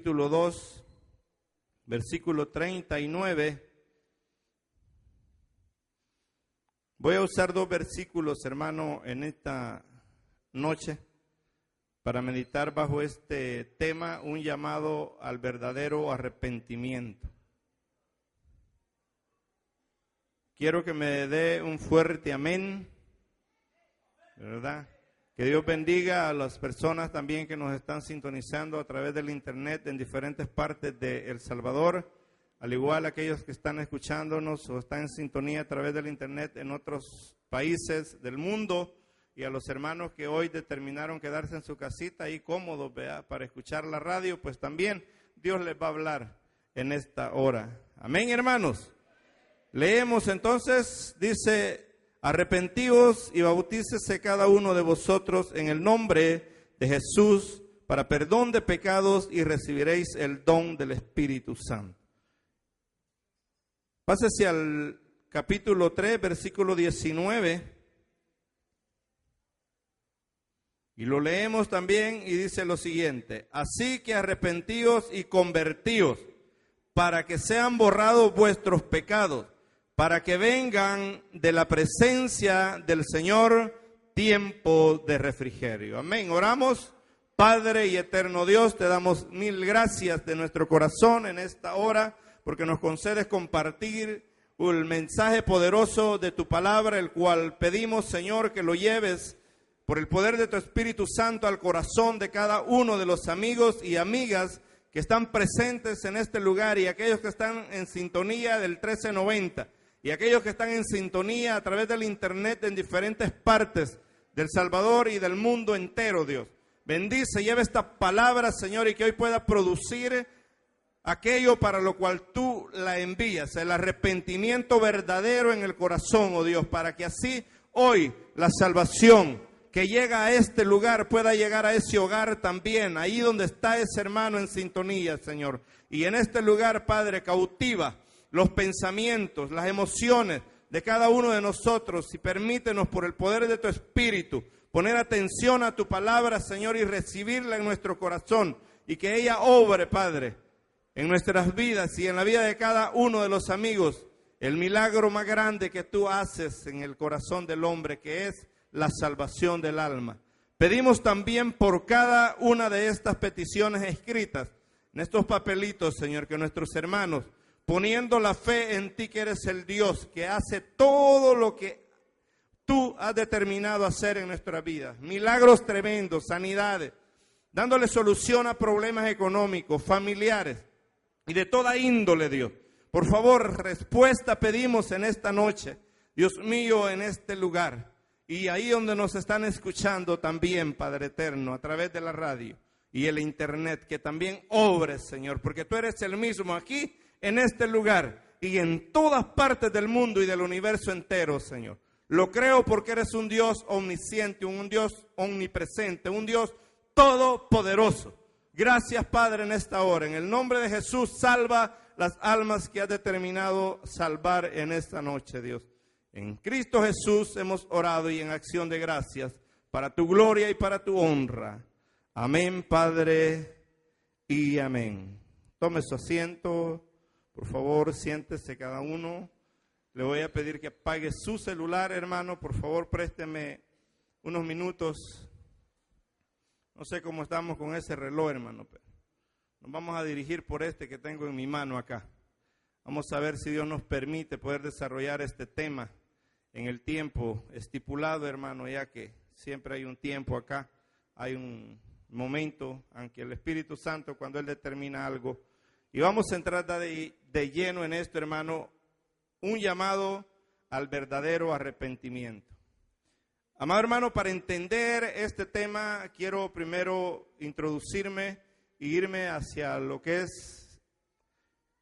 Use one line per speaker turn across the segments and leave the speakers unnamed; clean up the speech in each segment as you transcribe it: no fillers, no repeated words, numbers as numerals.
capítulo 2, versículo 39. Voy a usar dos versículos, hermano, en esta noche para meditar bajo este tema, un llamado al verdadero arrepentimiento. Quiero que me dé un fuerte amén, ¿verdad? Que Dios bendiga a las personas también que nos están sintonizando a través del internet en diferentes partes de El Salvador, al igual aquellos que están escuchándonos o están en sintonía a través del internet en otros países del mundo, y a los hermanos que hoy determinaron quedarse en su casita ahí cómodos, ¿verdad?, para escuchar la radio, pues también Dios les va a hablar en esta hora. Amén, hermanos. Leemos entonces, dice: arrepentíos y bautícese cada uno de vosotros en el nombre de Jesús para perdón de pecados y recibiréis el don del Espíritu Santo. Pásese al capítulo 3, versículo 19. Y lo leemos también y dice lo siguiente: así que arrepentíos y convertíos para que sean borrados vuestros pecados, para que vengan de la presencia del Señor tiempo de refrigerio. Amén. Oramos. Padre y eterno Dios, te damos mil gracias de nuestro corazón en esta hora, porque nos concedes compartir el mensaje poderoso de tu palabra, el cual pedimos, Señor, que lo lleves por el poder de tu Espíritu Santo al corazón de cada uno de los amigos y amigas que están presentes en este lugar, y aquellos que están en sintonía del 1390, y aquellos que están en sintonía a través del internet en diferentes partes del Salvador y del mundo entero, Dios. Bendice, lleva esta palabra, Señor, y que hoy pueda producir aquello para lo cual tú la envías, el arrepentimiento verdadero en el corazón, oh Dios, para que así hoy la salvación que llega a este lugar pueda llegar a ese hogar también, ahí donde está ese hermano en sintonía, Señor. Y en este lugar, Padre, cautiva los pensamientos, las emociones de cada uno de nosotros, y permítenos por el poder de tu Espíritu poner atención a tu palabra, Señor, y recibirla en nuestro corazón, y que ella obre, Padre, en nuestras vidas y en la vida de cada uno de los amigos, el milagro más grande que tú haces en el corazón del hombre, que es la salvación del alma. Pedimos también por cada una de estas peticiones escritas en estos papelitos, Señor, que nuestros hermanos, poniendo la fe en ti, que eres el Dios que hace todo lo que tú has determinado hacer en nuestra vida, milagros tremendos, sanidades, dándole solución a problemas económicos, familiares y de toda índole, Dios. Por favor, respuesta pedimos en esta noche, Dios mío, en este lugar. Y ahí donde nos están escuchando también, Padre eterno, a través de la radio y el internet, que también obres, Señor, porque tú eres el mismo aquí, en este lugar y en todas partes del mundo y del universo entero, Señor. Lo creo porque eres un Dios omnisciente, un Dios omnipresente, un Dios todopoderoso. Gracias, Padre, en esta hora. En el nombre de Jesús, salva las almas que has determinado salvar en esta noche, Dios. En Cristo Jesús hemos orado y en acción de gracias, para tu gloria y para tu honra. Amén, Padre, y amén. Tome su asiento, por favor, siéntese cada uno. Le voy a pedir que apague su celular, hermano. Por favor, présteme unos minutos. No sé cómo estamos con ese reloj, hermano, pero nos vamos a dirigir por este que tengo en mi mano acá. Vamos a ver si Dios nos permite poder desarrollar este tema en el tiempo estipulado, hermano, ya que siempre hay un tiempo acá, hay un momento, aunque el Espíritu Santo, cuando Él determina algo, y vamos a entrar de lleno en esto, hermano, un llamado al verdadero arrepentimiento. Amado hermano, para entender este tema, quiero primero introducirme e irme hacia lo que es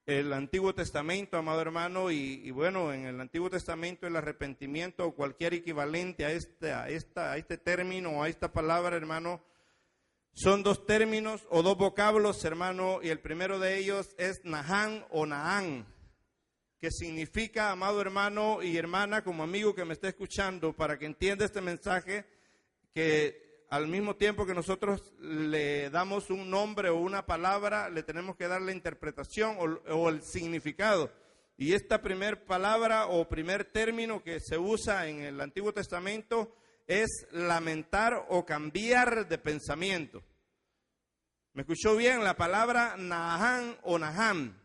el Antiguo Testamento, amado hermano, y bueno, en el Antiguo Testamento el arrepentimiento o cualquier equivalente a este término o a esta palabra, hermano, son dos términos o dos vocablos, hermano, y el primero de ellos es Nahán o Naán, que significa, amado hermano y hermana, como amigo que me está escuchando, para que entienda este mensaje, que al mismo tiempo que nosotros le damos un nombre o una palabra, le tenemos que dar la interpretación o el significado. Y esta primer palabra o primer término que se usa en el Antiguo Testamento es lamentar o cambiar de pensamiento. ¿Me escuchó bien? La palabra Nahán o Naham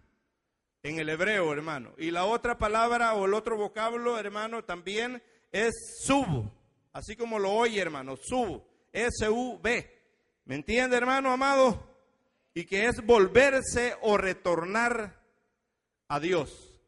en el hebreo, hermano. Y la otra palabra o el otro vocablo, hermano, también es sub, así como lo oye, hermano, sub, S-U-B. ¿Me entiende, hermano amado? Y que es volverse o retornar a Dios.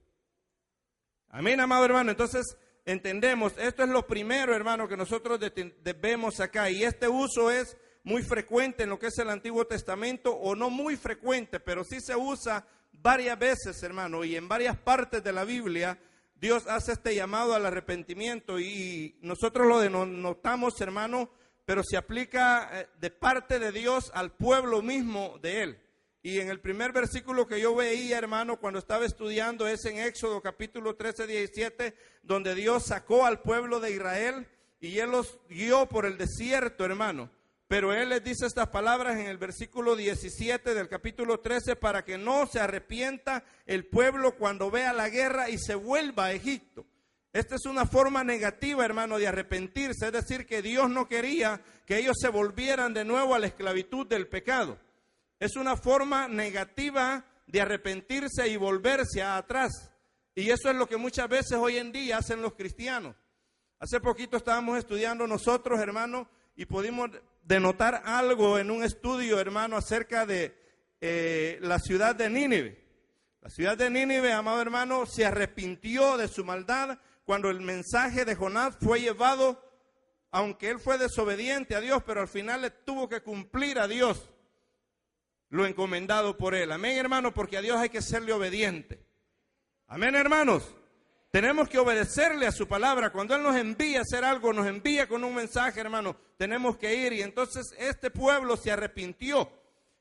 Amén, amado hermano. Entonces, entendemos, esto es lo primero, hermano, que nosotros debemos acá. Y este uso es muy frecuente en lo que es el Antiguo Testamento, o no muy frecuente, pero sí se usa varias veces, hermano, y en varias partes de la Biblia Dios hace este llamado al arrepentimiento y nosotros lo denotamos, hermano, pero se aplica de parte de Dios al pueblo mismo de Él. Y en el primer versículo que yo veía, hermano, cuando estaba estudiando, es en Éxodo capítulo 13, 17, donde Dios sacó al pueblo de Israel y Él los guió por el desierto, hermano. Pero Él les dice estas palabras en el versículo 17 del capítulo 13, para que no se arrepienta el pueblo cuando vea la guerra y se vuelva a Egipto. Esta es una forma negativa, hermano, de arrepentirse, es decir, que Dios no quería que ellos se volvieran de nuevo a la esclavitud del pecado. Es una forma negativa de arrepentirse y volverse atrás. Y eso es lo que muchas veces hoy en día hacen los cristianos. Hace poquito estábamos estudiando nosotros, hermano, y pudimos denotar algo en un estudio, hermano, acerca de la ciudad de Nínive. La ciudad de Nínive, amado hermano, se arrepintió de su maldad cuando el mensaje de Jonás fue llevado, aunque él fue desobediente a Dios, pero al final le tuvo que cumplir a Dios lo encomendado por él. Amén, hermano, porque a Dios hay que serle obediente. Amén, hermanos. Tenemos que obedecerle a su palabra. Cuando Él nos envía a hacer algo, nos envía con un mensaje, hermano, tenemos que ir. Y entonces este pueblo se arrepintió,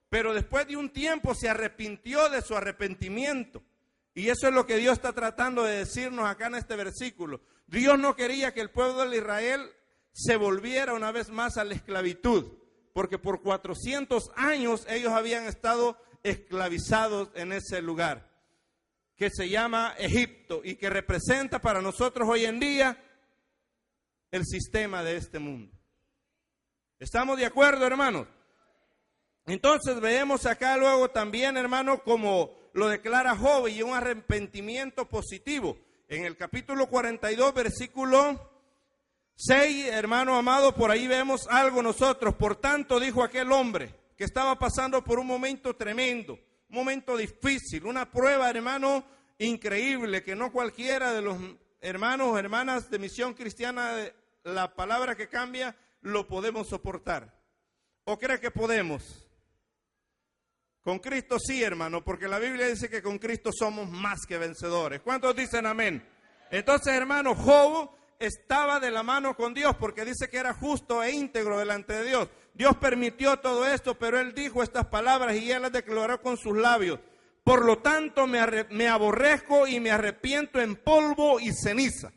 pero después de un tiempo se arrepintió de su arrepentimiento. Y eso es lo que Dios está tratando de decirnos acá en este versículo. Dios no quería que el pueblo de Israel se volviera una vez más a la esclavitud, porque por 400 años ellos habían estado esclavizados en ese lugar que se llama Egipto y que representa para nosotros hoy en día el sistema de este mundo. ¿Estamos de acuerdo, hermanos? Entonces vemos acá luego también, hermano, como lo declara Job, y un arrepentimiento positivo. En el capítulo 42, versículo 6, hermano amado, por ahí vemos algo nosotros. Por tanto, dijo aquel hombre que estaba pasando por un momento tremendo, un momento difícil, una prueba, hermano, increíble, que no cualquiera de los hermanos o hermanas de Misión Cristiana, la palabra que cambia, lo podemos soportar. ¿O cree que podemos? Con Cristo sí, hermano, porque la Biblia dice que con Cristo somos más que vencedores. ¿Cuántos dicen amén? Entonces, hermano, Job estaba de la mano con Dios porque dice que era justo e íntegro delante de Dios. Dios permitió todo esto, pero él dijo estas palabras y él las declaró con sus labios. Por lo tanto, me aborrezco y me arrepiento en polvo y ceniza.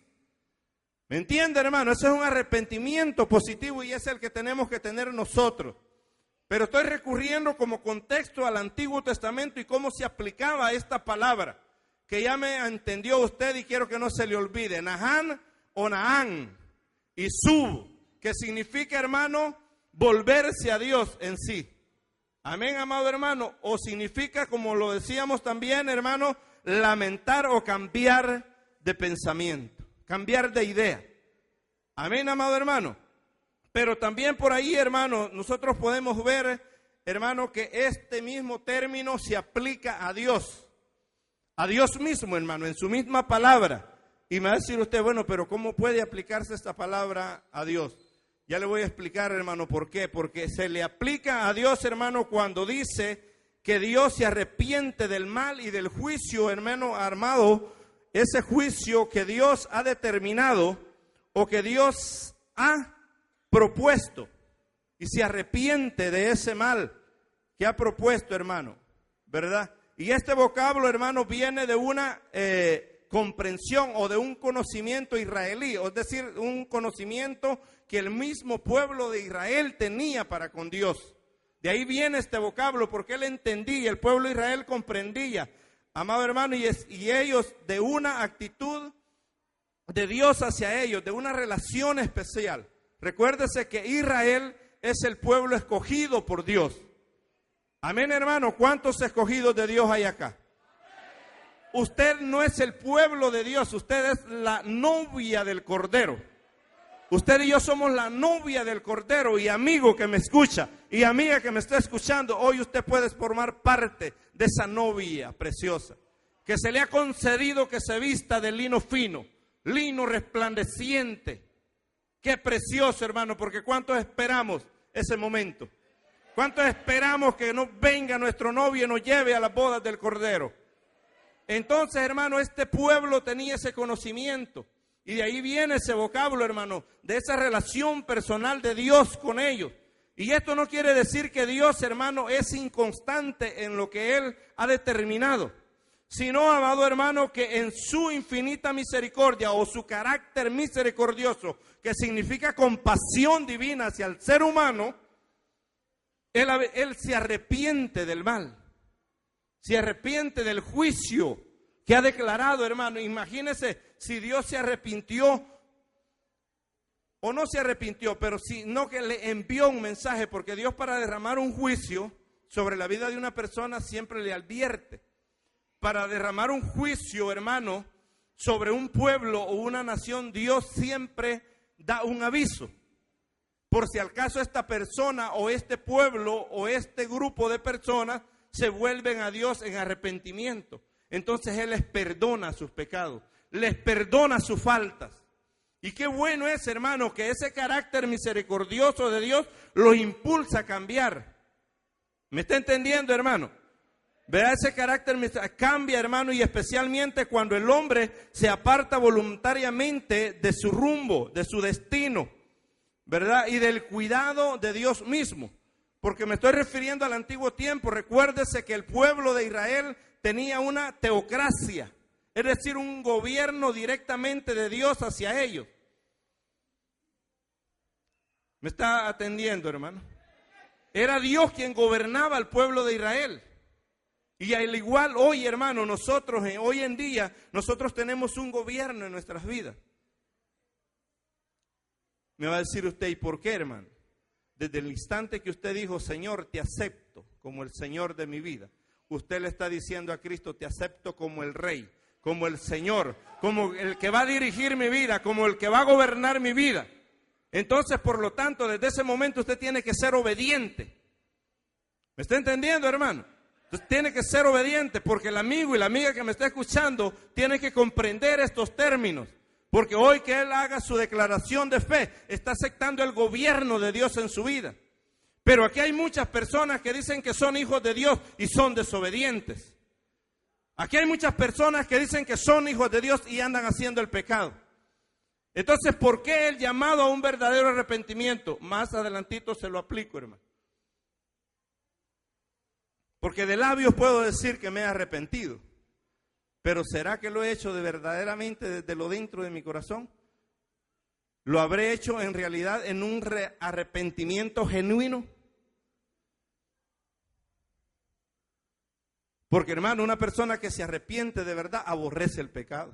¿Me entiende, hermano? Ese es un arrepentimiento positivo y es el que tenemos que tener nosotros. Pero estoy recurriendo como contexto al Antiguo Testamento y cómo se aplicaba esta palabra, que ya me entendió usted y quiero que no se le olvide. Nahán o Nahán y Sub, que significa, hermano, volverse a Dios en sí. Amén, amado hermano. O significa, como lo decíamos también, hermano, lamentar o cambiar de pensamiento, cambiar de idea. Amén, amado hermano. Pero también por ahí, hermano, nosotros podemos ver, hermano, que este mismo término se aplica a Dios mismo, hermano, en su misma palabra. Y me va a decir usted, bueno, pero ¿cómo puede aplicarse esta palabra a Dios? Ya le voy a explicar, hermano, por qué. Porque se le aplica a Dios, hermano, cuando dice que Dios se arrepiente del mal y del juicio, hermano, armado, ese juicio que Dios ha determinado o que Dios ha propuesto, y se arrepiente de ese mal que ha propuesto, hermano, ¿verdad? Y este vocablo, hermano, viene de una comprensión o de un conocimiento israelí, es decir, un conocimiento que el mismo pueblo de Israel tenía para con Dios. De ahí viene este vocablo, porque él entendía, el pueblo de Israel comprendía, amado hermano, y ellos de una actitud de Dios hacia ellos, de una relación especial. Recuérdese que Israel es el pueblo escogido por Dios. Amén, hermano. ¿Cuántos escogidos de Dios hay acá? Usted no es el pueblo de Dios, usted es la novia del Cordero. Usted y yo somos la novia del Cordero. Y amigo que me escucha y amiga que me está escuchando, hoy usted puede formar parte de esa novia preciosa, que se le ha concedido que se vista de lino fino, lino resplandeciente. Qué precioso, hermano, porque ¿cuántos esperamos ese momento? ¿Cuántos esperamos que nos venga nuestro novio y nos lleve a las bodas del Cordero? Entonces, hermano, este pueblo tenía ese conocimiento. Y de ahí viene ese vocablo, hermano, de esa relación personal de Dios con ellos. Y esto no quiere decir que Dios, hermano, es inconstante en lo que Él ha determinado, sino, amado hermano, que en su infinita misericordia o su carácter misericordioso, que significa compasión divina hacia el ser humano, Él se arrepiente del mal, se arrepiente del juicio que ha declarado, hermano. Imagínese si Dios se arrepintió o no se arrepintió, pero si no, que le envió un mensaje, porque Dios, para derramar un juicio sobre la vida de una persona, siempre le advierte. Para derramar un juicio, hermano, sobre un pueblo o una nación, Dios siempre da un aviso. Por si al caso esta persona o este pueblo o este grupo de personas se vuelven a Dios en arrepentimiento, entonces Él les perdona sus pecados, les perdona sus faltas. Y qué bueno es, hermano, que ese carácter misericordioso de Dios los impulsa a cambiar. ¿Me está entendiendo, hermano? Verá, ese carácter cambia, hermano, y especialmente cuando el hombre se aparta voluntariamente de su rumbo, de su destino, ¿verdad? Y del cuidado de Dios mismo. Porque me estoy refiriendo al antiguo tiempo. Recuérdese que el pueblo de Israel tenía una teocracia, es decir, un gobierno directamente de Dios hacia ellos. ¿Me está atendiendo, hermano? Era Dios quien gobernaba al pueblo de Israel. Y al igual hoy, hermano, nosotros, hoy en día, nosotros tenemos un gobierno en nuestras vidas. Me va a decir usted, ¿y por qué, hermano? Desde el instante que usted dijo, Señor, te acepto como el Señor de mi vida, usted le está diciendo a Cristo, te acepto como el Rey, como el Señor, como el que va a dirigir mi vida, como el que va a gobernar mi vida. Entonces, por lo tanto, desde ese momento usted tiene que ser obediente. ¿Me está entendiendo, hermano? Entonces tiene que ser obediente, porque el amigo y la amiga que me está escuchando tiene que comprender estos términos. Porque hoy que él haga su declaración de fe, está aceptando el gobierno de Dios en su vida. Pero aquí hay muchas personas que dicen que son hijos de Dios y son desobedientes. Aquí hay muchas personas que dicen que son hijos de Dios y andan haciendo el pecado. Entonces, ¿por qué el llamado a un verdadero arrepentimiento? Más adelantito se lo aplico, hermano. Porque de labios puedo decir que me he arrepentido. Pero ¿será que lo he hecho de verdaderamente desde lo dentro de mi corazón? ¿Lo habré hecho en realidad en un arrepentimiento genuino? Porque, hermano, una persona que se arrepiente de verdad aborrece el pecado.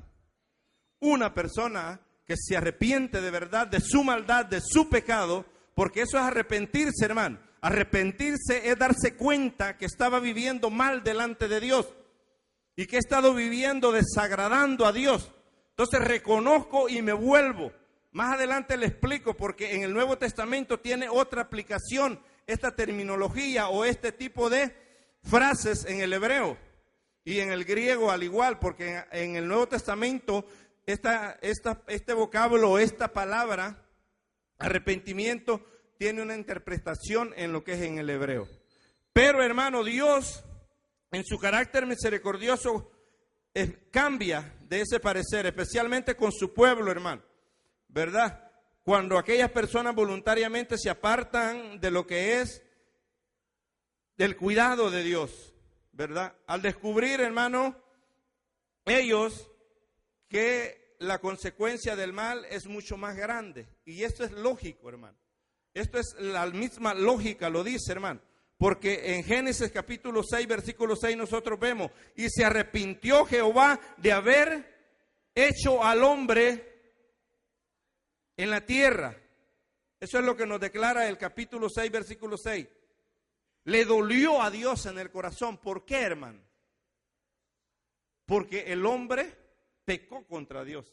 Una persona que se arrepiente de verdad de su maldad, de su pecado, porque eso es arrepentirse, hermano. Arrepentirse es darse cuenta que estaba viviendo mal delante de Dios y que he estado viviendo desagradando a Dios. Entonces reconozco y me vuelvo. Más adelante le explico, porque en el Nuevo Testamento tiene otra aplicación esta terminología o este tipo de frases en el hebreo y en el griego al igual, porque en el Nuevo Testamento este vocablo, esta palabra, arrepentimiento, tiene una interpretación en lo que es en el hebreo. Pero, hermano, Dios, en su carácter misericordioso, cambia de ese parecer, especialmente con su pueblo, hermano, ¿verdad? Cuando aquellas personas voluntariamente se apartan de lo que es del cuidado de Dios, ¿verdad? Al descubrir, hermano, ellos que la consecuencia del mal es mucho más grande. Y esto es lógico, hermano. Esto es la misma lógica, lo dice, hermano. Porque en Génesis capítulo 6, versículo 6 nosotros vemos, y se arrepintió Jehová de haber hecho al hombre en la tierra. Eso es lo que nos declara el capítulo 6, versículo 6. Le dolió a Dios en el corazón. ¿Por qué, hermano? Porque el hombre pecó contra Dios.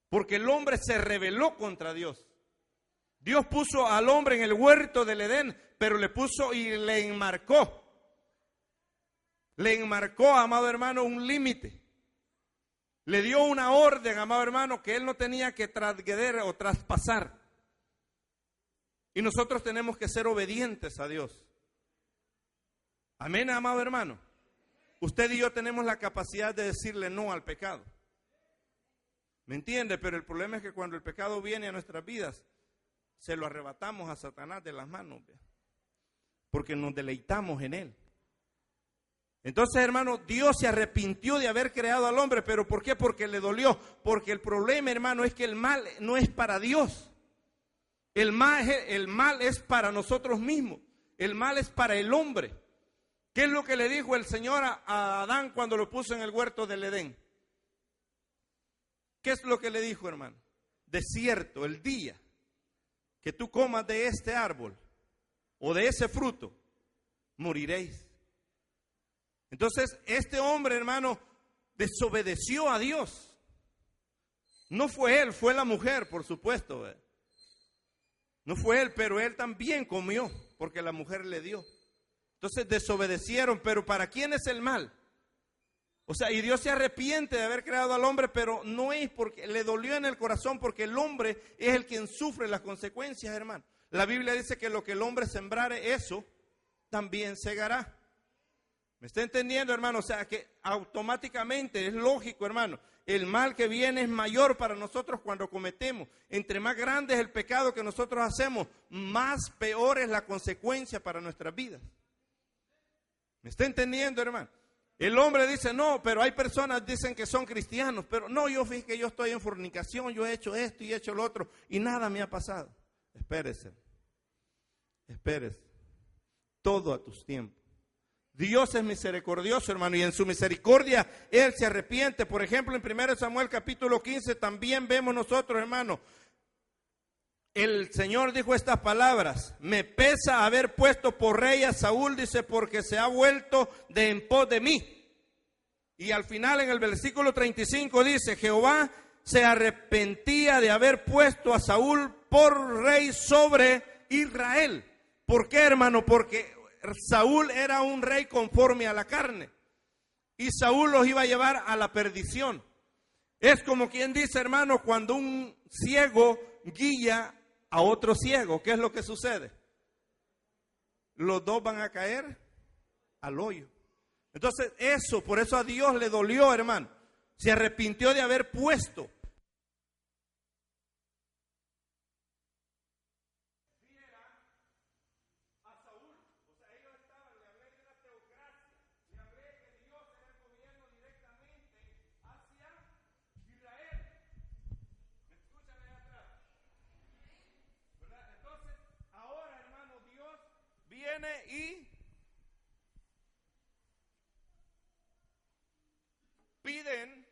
Porque el hombre se rebeló contra Dios. Dios puso al hombre en el huerto del Edén, pero le puso y le enmarcó. Le enmarcó, amado hermano, un límite. Le dio una orden, amado hermano, que él no tenía que transgredir o traspasar. Y nosotros tenemos que ser obedientes a Dios. Amén, amado hermano. Usted y yo tenemos la capacidad de decirle no al pecado. ¿Me entiende? Pero el problema es que cuando el pecado viene a nuestras vidas, se lo arrebatamos a Satanás de las manos, porque nos deleitamos en él. Entonces, hermano, Dios se arrepintió de haber creado al hombre, pero ¿por qué? Porque le dolió. Porque el problema, hermano, es que el mal no es para Dios. El mal es para nosotros mismos. El mal es para el hombre. ¿Qué es lo que le dijo el Señor a Adán cuando lo puso en el huerto del Edén? ¿Qué es lo que le dijo, hermano? De cierto, el día que tú comas de este árbol o de ese fruto, moriréis. Entonces, este hombre, hermano, desobedeció a Dios. No fue él, fue la mujer, por supuesto. No fue él, pero él también comió, porque la mujer le dio. Entonces desobedecieron, pero ¿para quién es el mal? O sea, y Dios se arrepiente de haber creado al hombre, pero no es porque le dolió en el corazón, porque el hombre es el quien sufre las consecuencias, hermano. La Biblia dice que lo que el hombre sembrare, eso también segará. ¿Me está entendiendo, hermano? O sea, que automáticamente es lógico, hermano. El mal que viene es mayor para nosotros cuando cometemos. Entre más grande es el pecado que nosotros hacemos, más peor es la consecuencia para nuestras vidas. ¿Me está entendiendo, hermano? El hombre dice, no, pero hay personas que dicen que son cristianos, pero no, yo fíjate que yo estoy en fornicación, yo he hecho esto y he hecho lo otro, y nada me ha pasado. Espérese, todo a tus tiempos. Dios es misericordioso, hermano, y en su misericordia Él se arrepiente. Por ejemplo, en 1 Samuel capítulo 15 también vemos nosotros, hermano, el Señor dijo estas palabras: me pesa haber puesto por rey a Saúl, dice, porque se ha vuelto de en pos de mí. Y al final en el versículo 35 dice, Jehová se arrepentía de haber puesto a Saúl por rey sobre Israel. ¿Por qué, hermano? Porque Saúl era un rey conforme a la carne, y Saúl los iba a llevar a la perdición. Es como quien dice, hermano, cuando un ciego guía a otro ciego, ¿qué es lo que sucede? Los dos van a caer al hoyo. Entonces por eso a Dios le dolió, hermano. Se arrepintió de haber puesto a Saúl. O sea, ellos estaban, le hablé de una teocracia, le hablé que Dios era el gobierno directamente hacia Israel. ¿Me escuchan allá atrás? ¿Verdad? Entonces, ahora, hermano, Dios viene y piden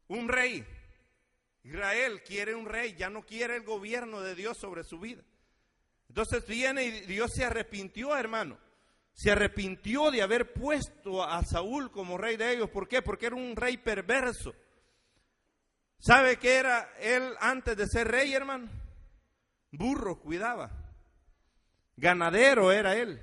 un rey. Israel quiere un rey, ya no quiere el gobierno de Dios sobre su vida. Entonces viene y Dios se arrepintió, hermano. Se arrepintió de haber puesto a Saúl como rey de ellos. ¿Por qué? Porque era un rey perverso. ¿Sabe qué era él antes de ser rey, hermano? Burro cuidaba. Ganadero era él.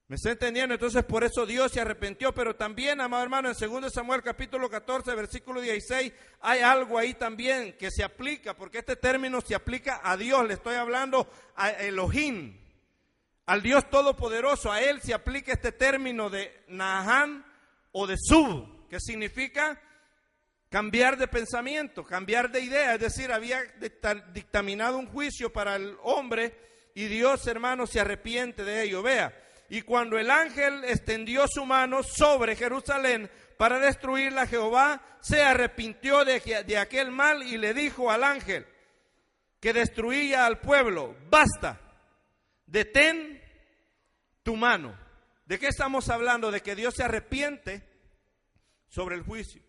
¿Me está entendiendo? Entonces por eso Dios se arrepintió, pero también, amado hermano, en 2 Samuel capítulo 14, versículo 16, hay algo ahí también que se aplica, porque este término se aplica a Dios. Le estoy hablando a Elohim, al Dios Todopoderoso. A Él se aplica este término de Nahán o de Sub, que significa cambiar de pensamiento, cambiar de idea. Es decir, había dictaminado un juicio para el hombre y Dios, hermano, se arrepiente de ello. Vea. Y cuando el ángel extendió su mano sobre Jerusalén para destruirla, Jehová se arrepintió de aquel mal y le dijo al ángel que destruía al pueblo: basta, detén tu mano. ¿De qué estamos hablando? De que Dios se arrepiente sobre el juicio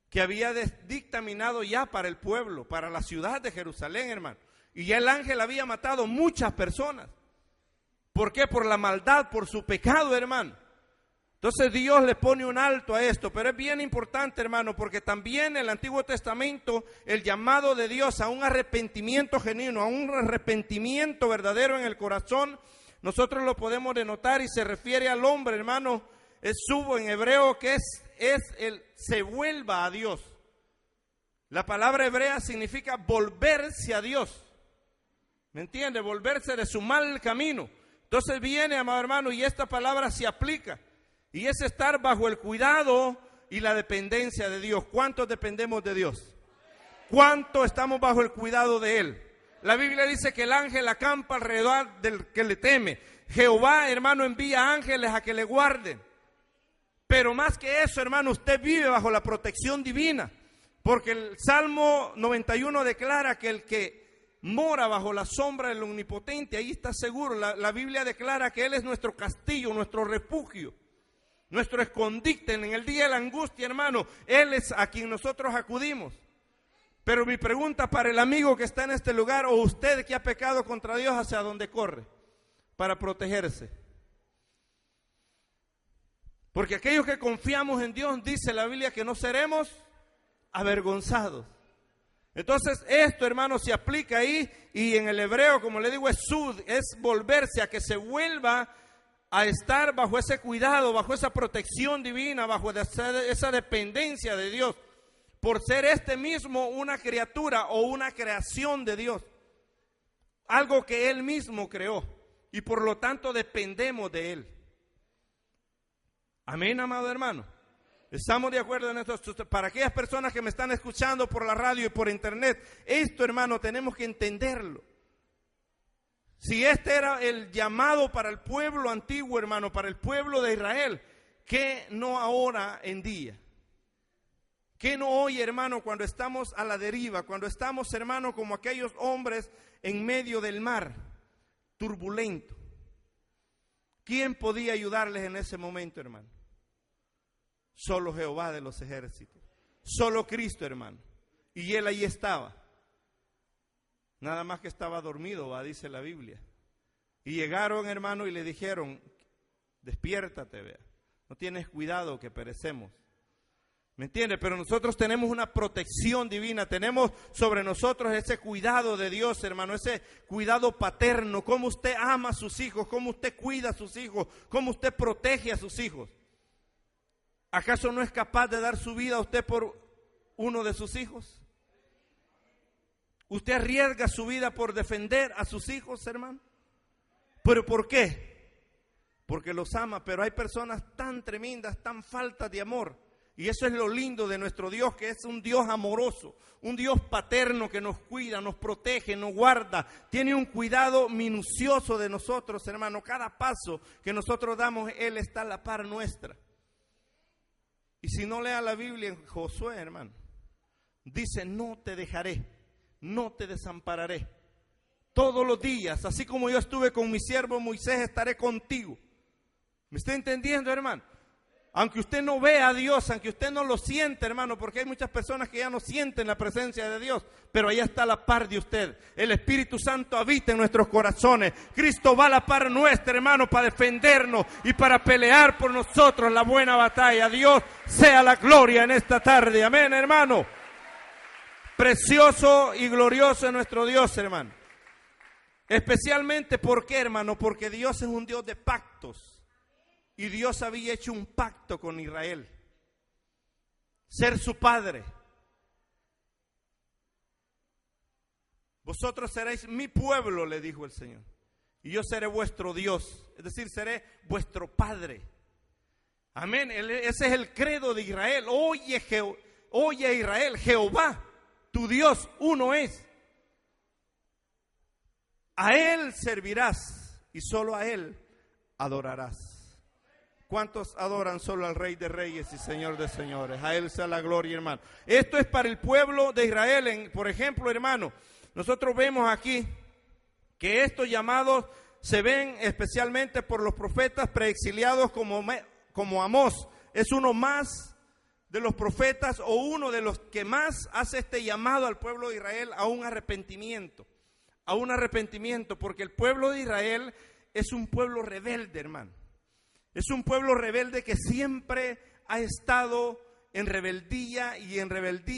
que había dictaminado ya para el pueblo, para la ciudad de Jerusalén, hermano. Y ya el ángel había matado muchas personas. ¿Por qué? Por la maldad, por su pecado, hermano. Entonces Dios le pone un alto a esto, pero es bien importante, hermano, porque también en el Antiguo Testamento el llamado de Dios a un arrepentimiento genuino, a un arrepentimiento verdadero en el corazón, nosotros lo podemos denotar y se refiere al hombre, hermano, es subo en hebreo, que es el se vuelva a Dios. La palabra hebrea significa volverse a Dios. ¿Me entiende? Volverse de su mal camino. Entonces viene, amado hermano, y esta palabra se aplica. Y es estar bajo el cuidado y la dependencia de Dios. ¿Cuántos dependemos de Dios? ¿Cuánto estamos bajo el cuidado de Él? La Biblia dice que el ángel acampa alrededor del que le teme. Jehová, hermano, envía ángeles a que le guarden. Pero más que eso, hermano, usted vive bajo la protección divina. Porque el Salmo 91 declara que el que mora bajo la sombra del Omnipotente, ahí está seguro. La Biblia declara que Él es nuestro castillo, nuestro refugio, nuestro escondite en el día de la angustia, hermano. Él es a quien nosotros acudimos. Pero mi pregunta para el amigo que está en este lugar, o usted que ha pecado contra Dios, ¿hacia dónde corre para protegerse? Porque aquellos que confiamos en Dios, dice la Biblia, que no seremos avergonzados. Entonces esto, hermano, se aplica ahí, y en el hebreo, como le digo, es sud, es volverse, a que se vuelva a estar bajo ese cuidado, bajo esa protección divina, bajo esa dependencia de Dios, por ser este mismo una criatura o una creación de Dios, algo que Él mismo creó, y por lo tanto dependemos de Él. Amén, amado hermano. ¿Estamos de acuerdo en esto? Para aquellas personas que me están escuchando por la radio y por internet, esto, hermano, tenemos que entenderlo. Si este era el llamado para el pueblo antiguo, hermano, para el pueblo de Israel, ¿qué no ahora en día? ¿Qué no hoy, hermano, cuando estamos a la deriva, cuando estamos, hermano, como aquellos hombres en medio del mar, turbulento? ¿Quién podía ayudarles en ese momento, hermano? Solo Jehová de los ejércitos, solo Cristo, hermano. Y Él ahí estaba. Nada más que estaba dormido, dice la Biblia. Y llegaron, hermano, y le dijeron: despiértate, vea. No tienes cuidado que perecemos. ¿Me entiende? Pero nosotros tenemos una protección divina, tenemos sobre nosotros ese cuidado de Dios, hermano, ese cuidado paterno, cómo usted ama a sus hijos, cómo usted cuida a sus hijos, cómo usted protege a sus hijos. ¿Acaso no es capaz de dar su vida a usted por uno de sus hijos? ¿Usted arriesga su vida por defender a sus hijos, hermano? ¿Pero por qué? Porque los ama, pero hay personas tan tremendas, tan faltas de amor. Y eso es lo lindo de nuestro Dios, que es un Dios amoroso, un Dios paterno que nos cuida, nos protege, nos guarda. Tiene un cuidado minucioso de nosotros, hermano. Cada paso que nosotros damos, Él está a la par nuestra. Y si no lea la Biblia en Josué, hermano, dice: no te dejaré, no te desampararé. Todos los días, así como yo estuve con mi siervo Moisés, estaré contigo. ¿Me está entendiendo, hermano? Aunque usted no vea a Dios, aunque usted no lo siente, hermano, porque hay muchas personas que ya no sienten la presencia de Dios, pero allá está a la par de usted. El Espíritu Santo habita en nuestros corazones. Cristo va a la par nuestra, hermano, para defendernos y para pelear por nosotros la buena batalla. Dios sea la gloria en esta tarde. Amén, hermano. Precioso y glorioso es nuestro Dios, hermano. Especialmente, ¿por qué, hermano? Porque Dios es un Dios de pactos. Y Dios había hecho un pacto con Israel. Ser su padre. Vosotros seréis mi pueblo, le dijo el Señor. Y yo seré vuestro Dios. Es decir, seré vuestro padre. Amén. Ese es el credo de Israel. Oye Israel, Jehová, tu Dios, uno es. A Él servirás y solo a Él adorarás. ¿Cuántos adoran solo al Rey de Reyes y Señor de Señores? A Él sea la gloria, hermano. Esto es para el pueblo de Israel. Por ejemplo, hermano, nosotros vemos aquí que estos llamados se ven especialmente por los profetas preexiliados como Amós. Es uno más de los profetas o uno de los que más hace este llamado al pueblo de Israel a un arrepentimiento. A un arrepentimiento, porque el pueblo de Israel es un pueblo rebelde, hermano. Es un pueblo rebelde que siempre ha estado en rebeldía y en rebelión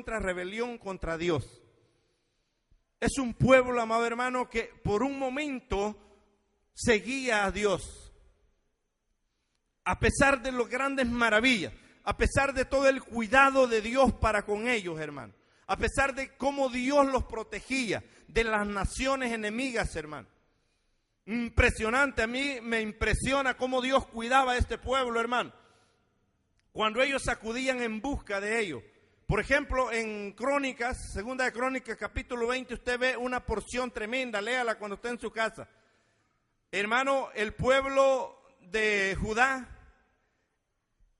tras rebelión contra Dios. Es un pueblo, amado hermano, que por un momento seguía a Dios. A pesar de las grandes maravillas, a pesar de todo el cuidado de Dios para con ellos, hermano. A pesar de cómo Dios los protegía de las naciones enemigas, hermano. Impresionante, a mí me impresiona cómo Dios cuidaba a este pueblo, hermano. Cuando ellos acudían en busca de ellos. Por ejemplo, en Crónicas, segunda de Crónicas, capítulo 20, usted ve una porción tremenda, léala cuando esté en su casa. Hermano, el pueblo de Judá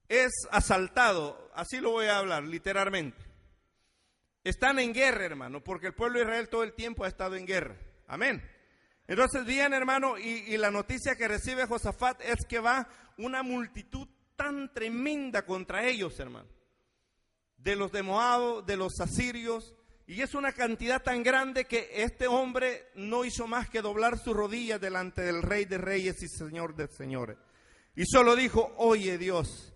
es asaltado, así lo voy a hablar literalmente. Están en guerra, hermano, porque el pueblo de Israel todo el tiempo ha estado en guerra. Amén. Entonces bien, hermano, y la noticia que recibe Josafat es que va una multitud tan tremenda contra ellos, hermano. De los de Moab, de los asirios, y es una cantidad tan grande que este hombre no hizo más que doblar sus rodillas delante del Rey de Reyes y Señor de Señores. Y solo dijo: oye Dios,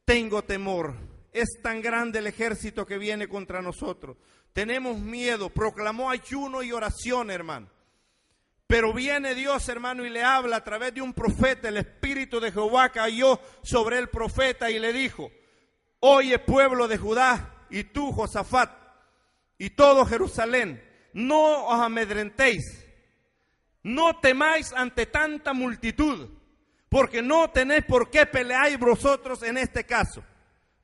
tengo temor, es tan grande el ejército que viene contra nosotros, tenemos miedo. Proclamó ayuno y oración, hermano. Pero viene Dios, hermano, y le habla a través de un profeta. El Espíritu de Jehová cayó sobre el profeta y le dijo: oye, pueblo de Judá, y tú, Josafat, y todo Jerusalén, no os amedrentéis, no temáis ante tanta multitud, porque no tenéis por qué pelear vosotros en este caso.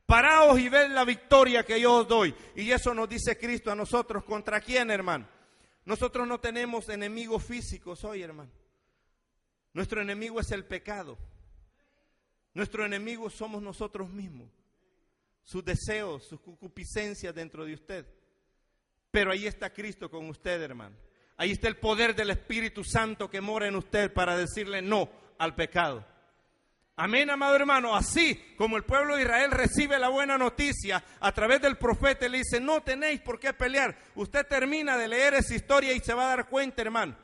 Paraos y ved la victoria que yo os doy. Y eso nos dice Cristo a nosotros. ¿Contra quién, hermano? Nosotros no tenemos enemigos físicos hoy, hermano. Nuestro enemigo es el pecado. Nuestro enemigo somos nosotros mismos. Sus deseos, sus concupiscencias dentro de usted. Pero ahí está Cristo con usted, hermano. Ahí está el poder del Espíritu Santo que mora en usted para decirle no al pecado. Amén, amado hermano. Así como el pueblo de Israel recibe la buena noticia a través del profeta, le dice: no tenéis por qué pelear. Usted termina de leer esa historia y se va a dar cuenta, hermano,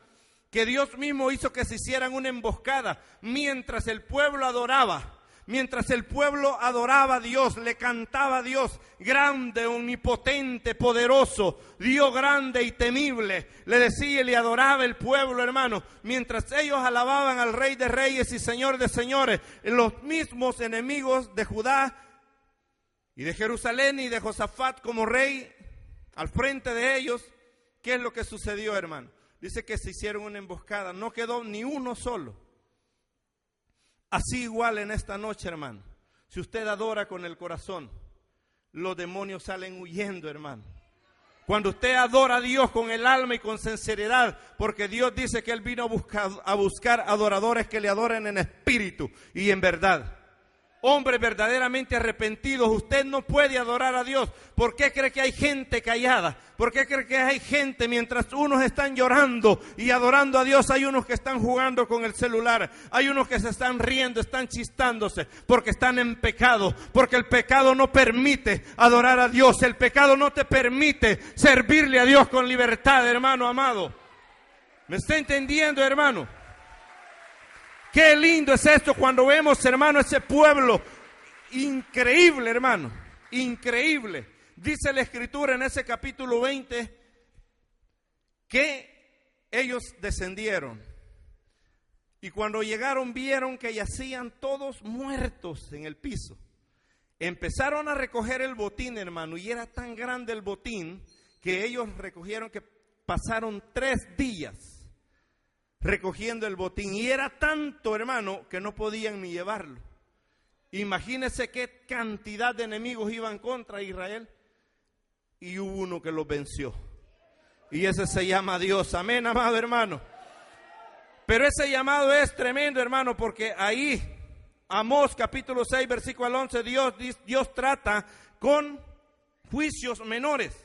que Dios mismo hizo que se hicieran una emboscada mientras el pueblo adoraba. Mientras el pueblo adoraba a Dios, le cantaba a Dios, grande, omnipotente, poderoso, Dios grande y temible. Le decía y le adoraba el pueblo, hermano. Mientras ellos alababan al Rey de Reyes y Señor de Señores, los mismos enemigos de Judá y de Jerusalén y de Josafat como rey, al frente de ellos, ¿qué es lo que sucedió, hermano? Dice que se hicieron una emboscada, no quedó ni uno solo. Así igual en esta noche, hermano, si usted adora con el corazón, los demonios salen huyendo, hermano. Cuando usted adora a Dios con el alma y con sinceridad, porque Dios dice que Él vino a buscar adoradores que le adoren en espíritu y en verdad. Hombres verdaderamente arrepentidos. Usted no puede adorar a Dios. ¿Por qué cree que hay gente callada? ¿Por qué cree que hay gente mientras unos están llorando y adorando a Dios? Hay unos que están jugando con el celular. Hay unos que se están riendo, están chistándose porque están en pecado. Porque el pecado no permite adorar a Dios. El pecado no te permite servirle a Dios con libertad, hermano amado. ¿Me está entendiendo, hermano? Qué lindo es esto cuando vemos, hermano, ese pueblo increíble, hermano, increíble. Dice la Escritura en ese capítulo 20 que ellos descendieron y cuando llegaron vieron que yacían todos muertos en el piso. Empezaron a recoger el botín, hermano, y era tan grande el botín que ellos recogieron que pasaron 3 días recogiendo el botín, y era tanto, hermano, que no podían ni llevarlo. Imagínense qué cantidad de enemigos iban contra Israel, y hubo uno que los venció, y ese se llama Dios. Amén, amado hermano. Pero ese llamado es tremendo, hermano, porque ahí, Amós capítulo 6, versículo 11, Dios trata con juicios menores,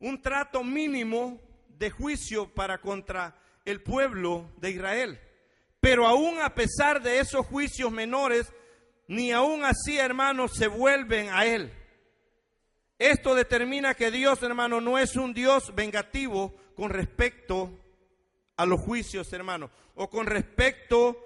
un trato mínimo de juicio para contra el pueblo de Israel. Pero aún a pesar de esos juicios menores, ni aún así, hermanos, se vuelven a Él. Esto determina que Dios, hermano, no es un Dios vengativo con respecto a los juicios, hermano, o con respecto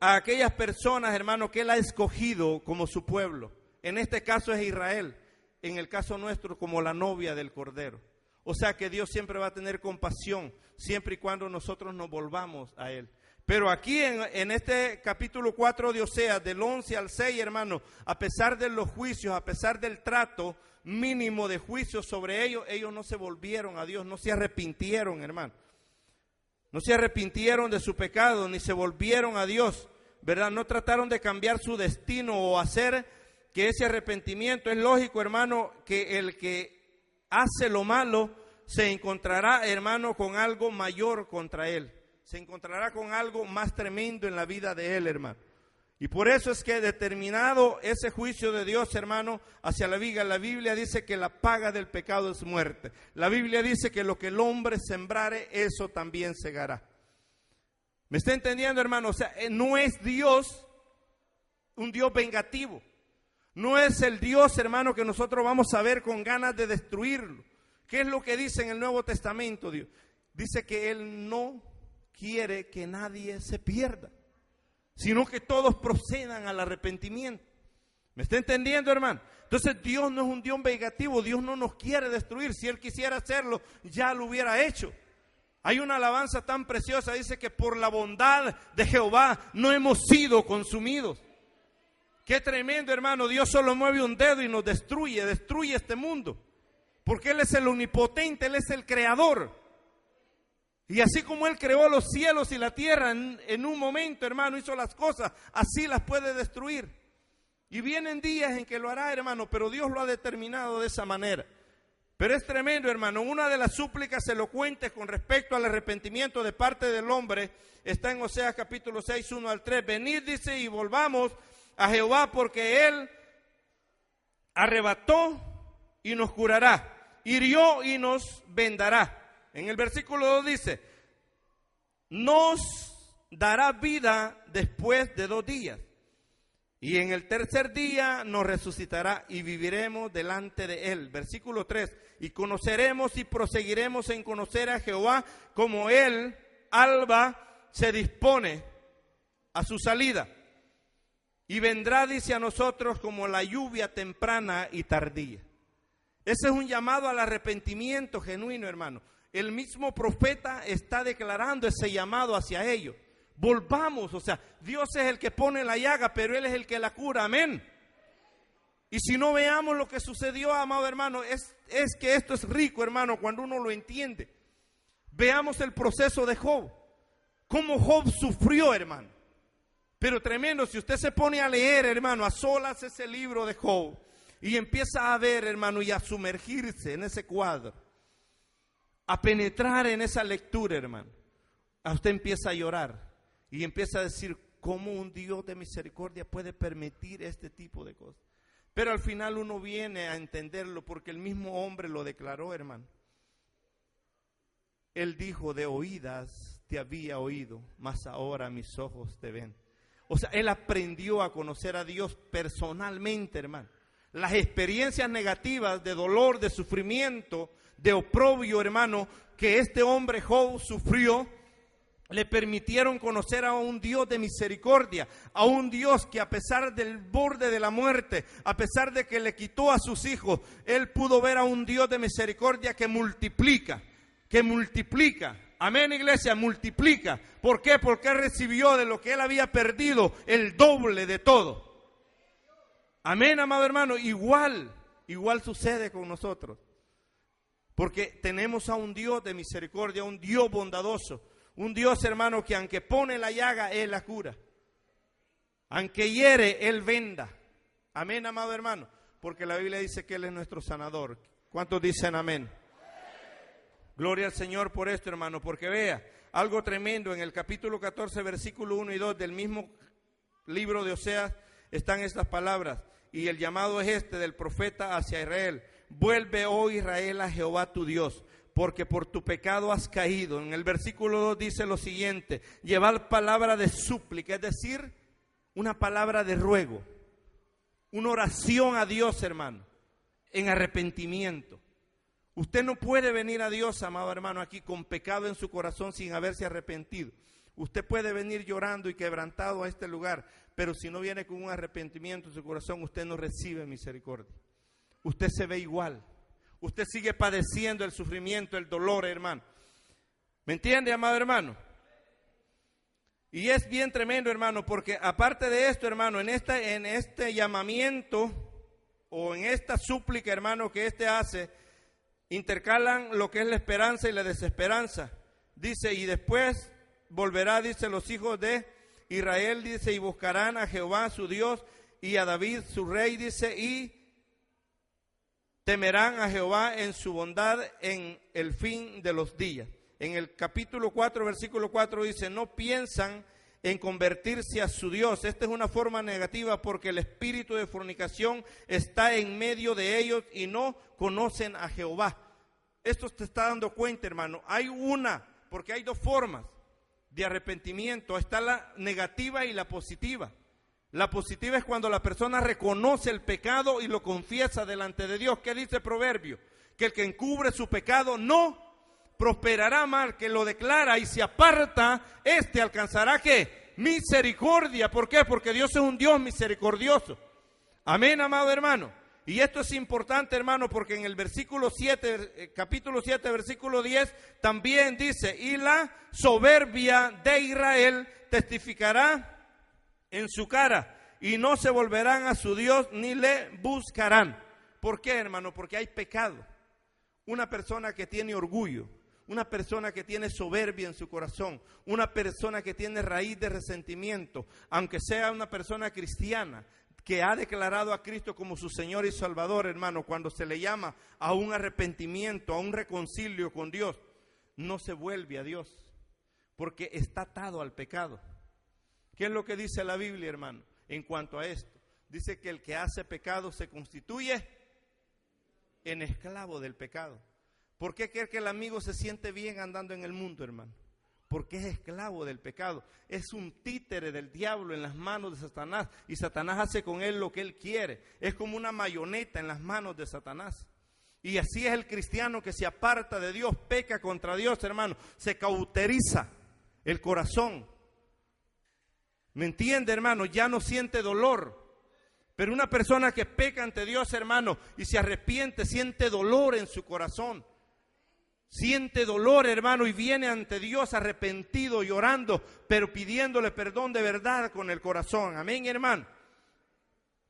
a aquellas personas, hermano, que Él ha escogido como su pueblo. En este caso es Israel, en el caso nuestro como la novia del Cordero. O sea que Dios siempre va a tener compasión, siempre y cuando nosotros nos volvamos a Él. Pero aquí en este capítulo 4 de Oseas, del 11 al 6, hermano, a pesar de los juicios, a pesar del trato mínimo de juicios sobre ellos, ellos no se volvieron a Dios, no se arrepintieron, hermano. No se arrepintieron de su pecado, ni se volvieron a Dios, ¿verdad? No trataron de cambiar su destino o hacer que ese arrepentimiento, es lógico, hermano, que el que hace lo malo se encontrará, hermano, con algo mayor contra él. Se encontrará con algo más tremendo en la vida de él, hermano. Y por eso es que determinado ese juicio de Dios, hermano, hacia la vida, la Biblia dice que la paga del pecado es muerte. La Biblia dice que lo que el hombre sembrare, eso también segará. ¿Me está entendiendo, hermano? O sea, no es Dios un Dios vengativo. No es el Dios, hermano, que nosotros vamos a ver con ganas de destruirlo. ¿Qué es lo que dice en el Nuevo Testamento, Dios? Dice que Él no quiere que nadie se pierda, sino que todos procedan al arrepentimiento. ¿Me está entendiendo, hermano? Entonces Dios no es un Dios vengativo, Dios no nos quiere destruir. Si Él quisiera hacerlo, ya lo hubiera hecho. Hay una alabanza tan preciosa, dice que por la bondad de Jehová no hemos sido consumidos. Qué tremendo, hermano. Dios solo mueve un dedo y nos destruye este mundo. Porque Él es el omnipotente, Él es el creador. Y así como Él creó los cielos y la tierra en un momento, hermano, hizo las cosas, así las puede destruir. Y vienen días en que lo hará, hermano, pero Dios lo ha determinado de esa manera. Pero es tremendo, hermano. Una de las súplicas elocuentes con respecto al arrepentimiento de parte del hombre está en Oseas capítulo 6, 1 al 3. Venid, dice, y volvamos a Jehová, porque Él arrebató y nos curará, hirió y nos vendará. En el versículo 2 dice, nos dará vida después de 2 días. Y en el tercer día nos resucitará y viviremos delante de Él. Versículo 3, y conoceremos y proseguiremos en conocer a Jehová como Él, alba, se dispone a su salida. Y vendrá, dice, a nosotros como la lluvia temprana y tardía. Ese es un llamado al arrepentimiento genuino, hermano. El mismo profeta está declarando ese llamado hacia ellos. Volvamos, o sea, Dios es el que pone la llaga, pero Él es el que la cura, amén. Y si no, veamos lo que sucedió, amado hermano, es que esto es rico, hermano, cuando uno lo entiende. Veamos el proceso de Job, cómo Job sufrió, hermano. Pero tremendo, si usted se pone a leer, hermano, a solas ese libro de Job, y empieza a ver, hermano, y a sumergirse en ese cuadro, a penetrar en esa lectura, hermano, a usted empieza a llorar. Y empieza a decir, ¿cómo un Dios de misericordia puede permitir este tipo de cosas? Pero al final uno viene a entenderlo porque el mismo hombre lo declaró, hermano. Él dijo, de oídas te había oído, mas ahora mis ojos te ven. O sea, él aprendió a conocer a Dios personalmente, hermano. Las experiencias negativas de dolor, de sufrimiento, de oprobio, hermano, que este hombre Job sufrió, le permitieron conocer a un Dios de misericordia, a un Dios que a pesar del borde de la muerte, a pesar de que le quitó a sus hijos, él pudo ver a un Dios de misericordia que multiplica, amén, iglesia, multiplica. ¿Por qué? Porque recibió de lo que él había perdido el doble de todo. Amén, amado hermano, igual sucede con nosotros, porque tenemos a un Dios de misericordia, un Dios bondadoso. Un Dios, hermano, que aunque pone la llaga, Él la cura. Aunque hiere, Él venda. Amén, amado hermano. Porque la Biblia dice que Él es nuestro sanador. ¿Cuántos dicen amén? Gloria al Señor por esto, hermano. Porque vea, algo tremendo. En el capítulo 14, versículo 1 y 2 del mismo libro de Oseas están estas palabras. Y el llamado es este del profeta hacia Israel. Vuelve, oh Israel, a Jehová tu Dios, porque por tu pecado has caído. En el versículo 2 dice lo siguiente: llevad palabra de súplica, es decir, una palabra de ruego, una oración a Dios, hermano, en arrepentimiento. Usted no puede venir a Dios, amado hermano, aquí con pecado en su corazón sin haberse arrepentido. Usted puede venir llorando y quebrantado a este lugar, pero si no viene con un arrepentimiento en su corazón, usted no recibe misericordia. Usted se ve igual. Usted sigue padeciendo el sufrimiento, el dolor, hermano. ¿Me entiende, amado hermano? Y es bien tremendo, hermano, porque aparte de esto, hermano, en este llamamiento o en esta súplica, hermano, que hace, intercalan lo que es la esperanza y la desesperanza. Dice, y después volverá, dice, los hijos de Israel, dice, y buscarán a Jehová su Dios y a David su rey, dice, y temerán a Jehová en su bondad en el fin de los días. En el capítulo 4, versículo 4 dice, no piensan en convertirse a su Dios. Esta es una forma negativa porque el espíritu de fornicación está en medio de ellos y no conocen a Jehová. Esto te está dando cuenta, hermano. Porque hay dos formas de arrepentimiento. Está la negativa y la positiva. La positiva es cuando la persona reconoce el pecado y lo confiesa delante de Dios. ¿Qué dice el proverbio? Que el que encubre su pecado no prosperará, mal que lo declara y se aparta, alcanzará ¿qué? Misericordia. ¿Por qué? Porque Dios es un Dios misericordioso. Amén, amado hermano. Y esto es importante, hermano, porque en el versículo 7, capítulo 7, versículo 10, también dice, y la soberbia de Israel testificará en su cara, y no se volverán a su Dios ni le buscarán. ¿Por qué, hermano? Porque hay pecado. Una persona que tiene orgullo, una persona que tiene soberbia en su corazón, una persona que tiene raíz de resentimiento, aunque sea una persona cristiana, que ha declarado a Cristo como su Señor y Salvador, hermano, cuando se le llama a un arrepentimiento, a un reconcilio con Dios, no se vuelve a Dios, porque está atado al pecado. ¿Qué es lo que dice la Biblia, hermano, en cuanto a esto? Dice que el que hace pecado se constituye en esclavo del pecado. ¿Por qué cree que el amigo se siente bien andando en el mundo, hermano? Porque es esclavo del pecado. Es un títere del diablo en las manos de Satanás. Y Satanás hace con él lo que él quiere. Es como una mayoneta en las manos de Satanás. Y así es el cristiano que se aparta de Dios, peca contra Dios, hermano. Se cauteriza el corazón. ¿Me entiende, hermano? Ya no siente dolor. Pero una persona que peca ante Dios, hermano, y se arrepiente, siente dolor en su corazón. Siente dolor, hermano, y viene ante Dios arrepentido, llorando, pero pidiéndole perdón de verdad con el corazón. Amén, hermano.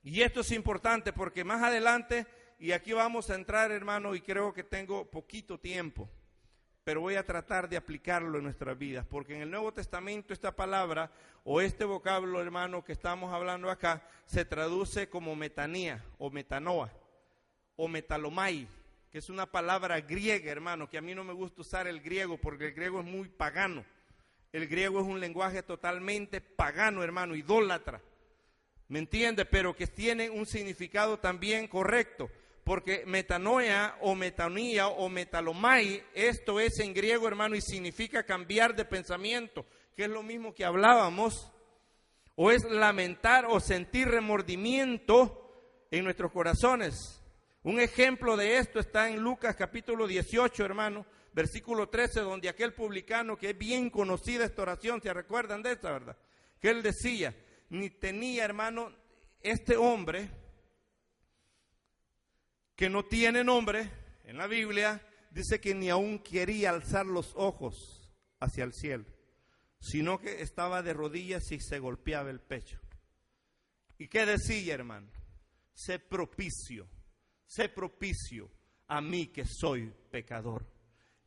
Y esto es importante porque más adelante, y aquí vamos a entrar, hermano, y creo que tengo poquito tiempo, pero voy a tratar de aplicarlo en nuestras vidas, porque en el Nuevo Testamento esta palabra o este vocablo, hermano, que estamos hablando acá, se traduce como metanía o metanoa o metalomai, que es una palabra griega, hermano, que a mí no me gusta usar el griego porque el griego es muy pagano. El griego es un lenguaje totalmente pagano, hermano, idólatra. ¿Me entiende? Pero que tiene un significado también correcto, porque metanoia o metanía o metalomai, esto es en griego, hermano, y significa cambiar de pensamiento, que es lo mismo que hablábamos, o es lamentar o sentir remordimiento en nuestros corazones. Un ejemplo de esto está en Lucas capítulo 18, hermano, versículo 13, donde aquel publicano, que es bien conocida esta oración, ¿se recuerdan de esta, verdad? Que él decía, ni tenía, hermano, este hombre, que no tiene nombre en la Biblia, dice que ni aún quería alzar los ojos hacia el cielo, sino que estaba de rodillas y se golpeaba el pecho. ¿Y qué decía, hermano? Sé propicio a mí que soy pecador.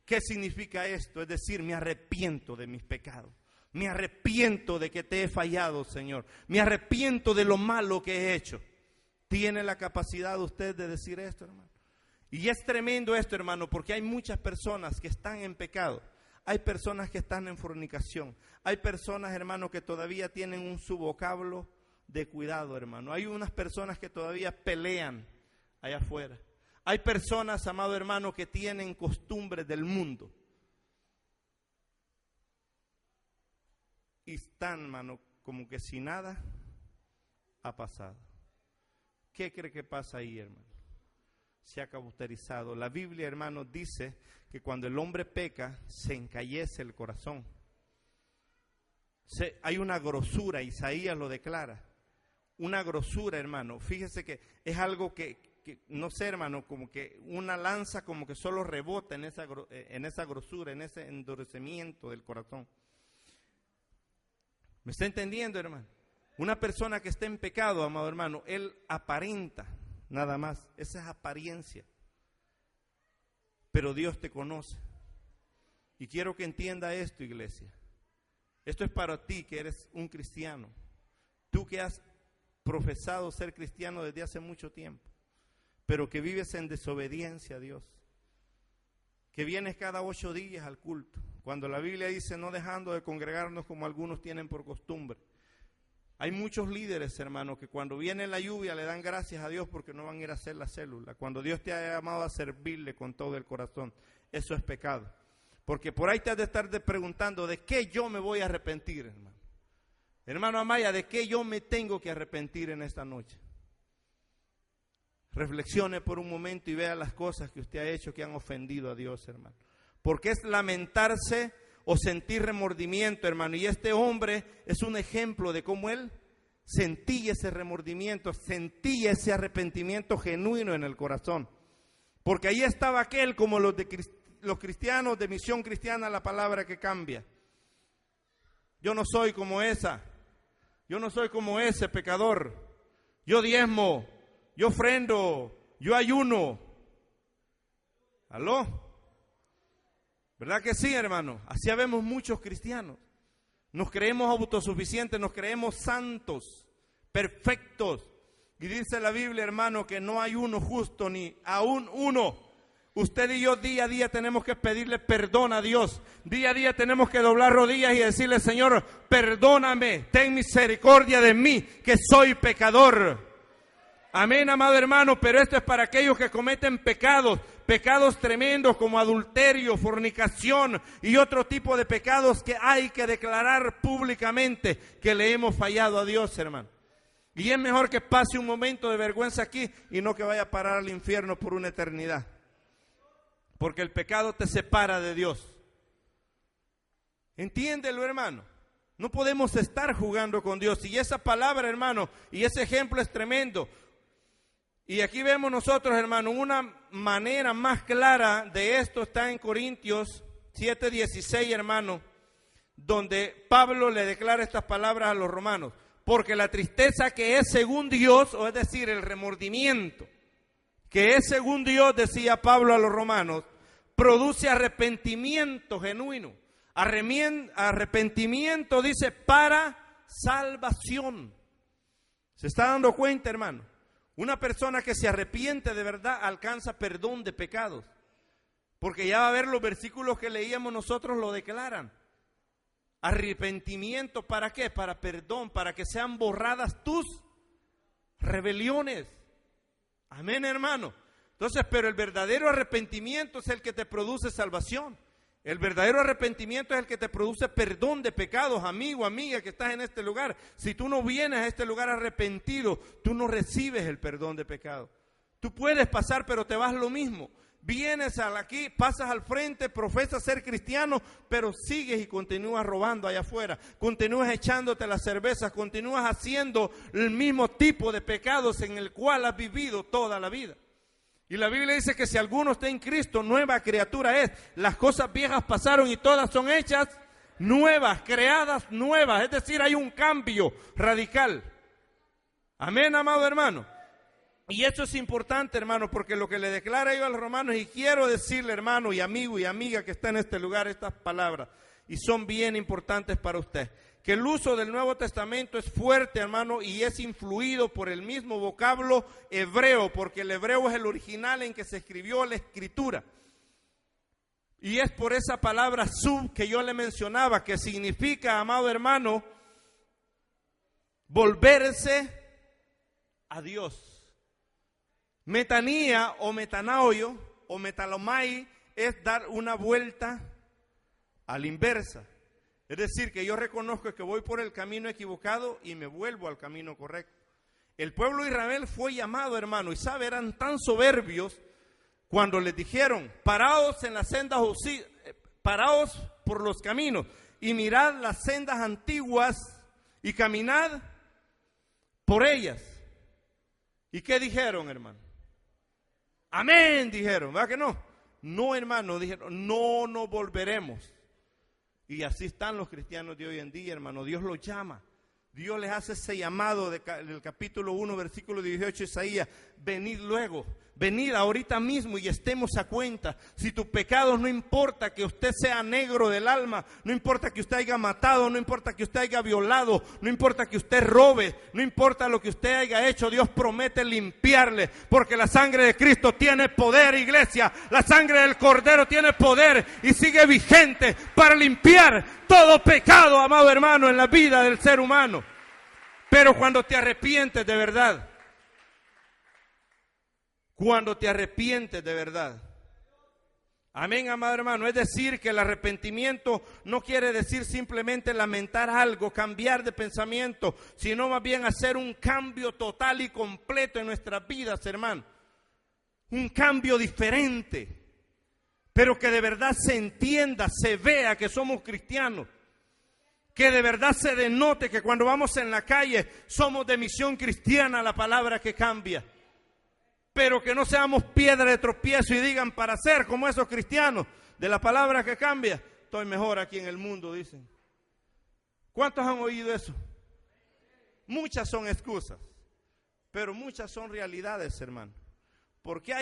¿Qué significa esto? Es decir, me arrepiento de mis pecados. Me arrepiento de que te he fallado, Señor. Me arrepiento de lo malo que he hecho. ¿Tiene la capacidad usted de decir esto, hermano? Y es tremendo esto, hermano, porque hay muchas personas que están en pecado. Hay personas que están en fornicación. Hay personas, hermano, que todavía tienen su vocablo de cuidado, hermano. Hay unas personas que todavía pelean allá afuera. Hay personas, amado hermano, que tienen costumbres del mundo. Y están, hermano, como que si nada ha pasado. ¿Qué cree que pasa ahí, hermano? Se ha cauterizado. La Biblia, hermano, dice que cuando el hombre peca, se encallece el corazón. Hay una grosura, Isaías lo declara. Una grosura, hermano. Fíjese que es algo que no sé, hermano, como que una lanza como que solo rebota en esa grosura, en ese endurecimiento del corazón. ¿Me está entendiendo, hermano? Una persona que está en pecado, amado hermano, él aparenta nada más. Esa es apariencia. Pero Dios te conoce. Y quiero que entienda esto, iglesia. Esto es para ti que eres un cristiano. Tú que has profesado ser cristiano desde hace mucho tiempo, pero que vives en desobediencia a Dios. Que vienes cada 8 días al culto. Cuando la Biblia dice no dejando de congregarnos como algunos tienen por costumbre. Hay muchos líderes, hermano, que cuando viene la lluvia le dan gracias a Dios porque no van a ir a hacer la célula. Cuando Dios te ha llamado a servirle con todo el corazón, eso es pecado. Porque por ahí te has de estar preguntando, ¿de qué yo me voy a arrepentir, hermano? Hermano Amaya, ¿de qué yo me tengo que arrepentir en esta noche? Reflexione por un momento y vea las cosas que usted ha hecho que han ofendido a Dios, hermano. Porque es lamentarse o sentir remordimiento, hermano. Y este hombre es un ejemplo de cómo él sentía ese remordimiento, sentía ese arrepentimiento genuino en el corazón. Porque ahí estaba aquel, como los cristianos de Misión Cristiana, la palabra que cambia. Yo no soy como esa. Yo no soy como ese pecador. Yo diezmo, yo ofrendo, yo ayuno. ¿Aló? ¿Verdad que sí, hermano? Así vemos muchos cristianos. Nos creemos autosuficientes, nos creemos santos, perfectos. Y dice la Biblia, hermano, que no hay uno justo, ni aún uno. Usted y yo día a día tenemos que pedirle perdón a Dios. Día a día tenemos que doblar rodillas y decirle, Señor, perdóname, ten misericordia de mí, que soy pecador. Amén, amado hermano, pero esto es para aquellos que cometen pecados tremendos como adulterio, fornicación y otro tipo de pecados que hay que declarar públicamente que le hemos fallado a Dios, hermano. Y es mejor que pase un momento de vergüenza aquí y no que vaya a parar al infierno por una eternidad. Porque el pecado te separa de Dios. Entiéndelo, hermano. No podemos estar jugando con Dios. Y esa palabra, hermano, y ese ejemplo es tremendo. Y aquí vemos nosotros, hermano, una manera más clara de esto está en Corintios 7:16, hermano, donde Pablo le declara estas palabras a los romanos. Porque la tristeza que es según Dios, o es decir, el remordimiento, que es según Dios, decía Pablo a los romanos, produce arrepentimiento genuino. Arrepentimiento, dice, para salvación. ¿Se está dando cuenta, hermano? Una persona que se arrepiente de verdad alcanza perdón de pecados. Porque ya va a ver los versículos que leíamos nosotros lo declaran. Arrepentimiento, ¿para qué? Para perdón, para que sean borradas tus rebeliones. Amén, hermano. Entonces, pero el verdadero arrepentimiento es el que te produce salvación. El verdadero arrepentimiento es el que te produce perdón de pecados, amigo, amiga que estás en este lugar. Si tú no vienes a este lugar arrepentido, tú no recibes el perdón de pecado. Tú puedes pasar, pero te vas lo mismo. Vienes aquí, pasas al frente, profesas ser cristiano, pero sigues y continúas robando allá afuera. Continúas echándote las cervezas, continúas haciendo el mismo tipo de pecados en el cual has vivido toda la vida. Y la Biblia dice que si alguno está en Cristo, nueva criatura es. Las cosas viejas pasaron y todas son hechas nuevas, creadas nuevas. Es decir, hay un cambio radical. Amén, amado hermano. Y eso es importante, hermano, porque lo que le declara yo a los romanos, y quiero decirle, hermano y amigo y amiga que está en este lugar, estas palabras, y son bien importantes para usted. Que el uso del Nuevo Testamento es fuerte, hermano, y es influido por el mismo vocablo hebreo, porque el hebreo es el original en que se escribió la Escritura. Y es por esa palabra sub que yo le mencionaba, que significa, amado hermano, volverse a Dios. Metanía o metanoio o metalomai es dar una vuelta a la inversa. Es decir, que yo reconozco que voy por el camino equivocado y me vuelvo al camino correcto. El pueblo de Israel fue llamado, hermano, y sabe, eran tan soberbios cuando les dijeron: paraos en las sendas, paraos por los caminos y mirad las sendas antiguas y caminad por ellas. ¿Y qué dijeron, hermano? Amén, dijeron, ¿verdad que no? No, hermano, dijeron, no nos volveremos. Y así están los cristianos de hoy en día, hermano. Dios los llama. Dios les hace ese llamado del capítulo 1, versículo 18 de Isaías: venid luego, venid ahorita mismo y estemos a cuenta. Si tus pecados, no importa que usted sea negro del alma, no importa que usted haya matado, no importa que usted haya violado, no importa que usted robe, no importa lo que usted haya hecho, Dios promete limpiarle, porque la sangre de Cristo tiene poder, iglesia. La sangre del Cordero tiene poder y sigue vigente para limpiar todo pecado, amado hermano, en la vida del ser humano. Pero cuando te arrepientes de verdad, amén, amado hermano, es decir, que el arrepentimiento no quiere decir simplemente lamentar algo, cambiar de pensamiento, sino más bien hacer un cambio total y completo en nuestras vidas, hermano. Un cambio diferente, pero que de verdad se entienda, se vea que somos cristianos. Que de verdad se denote que cuando vamos en la calle somos de misión cristiana, la palabra que cambia. Pero que no seamos piedra de tropiezo y digan, para ser como esos cristianos de la palabra que cambia, estoy mejor aquí en el mundo, dicen. ¿Cuántos han oído eso? Muchas son excusas, pero muchas son realidades, hermano. Porque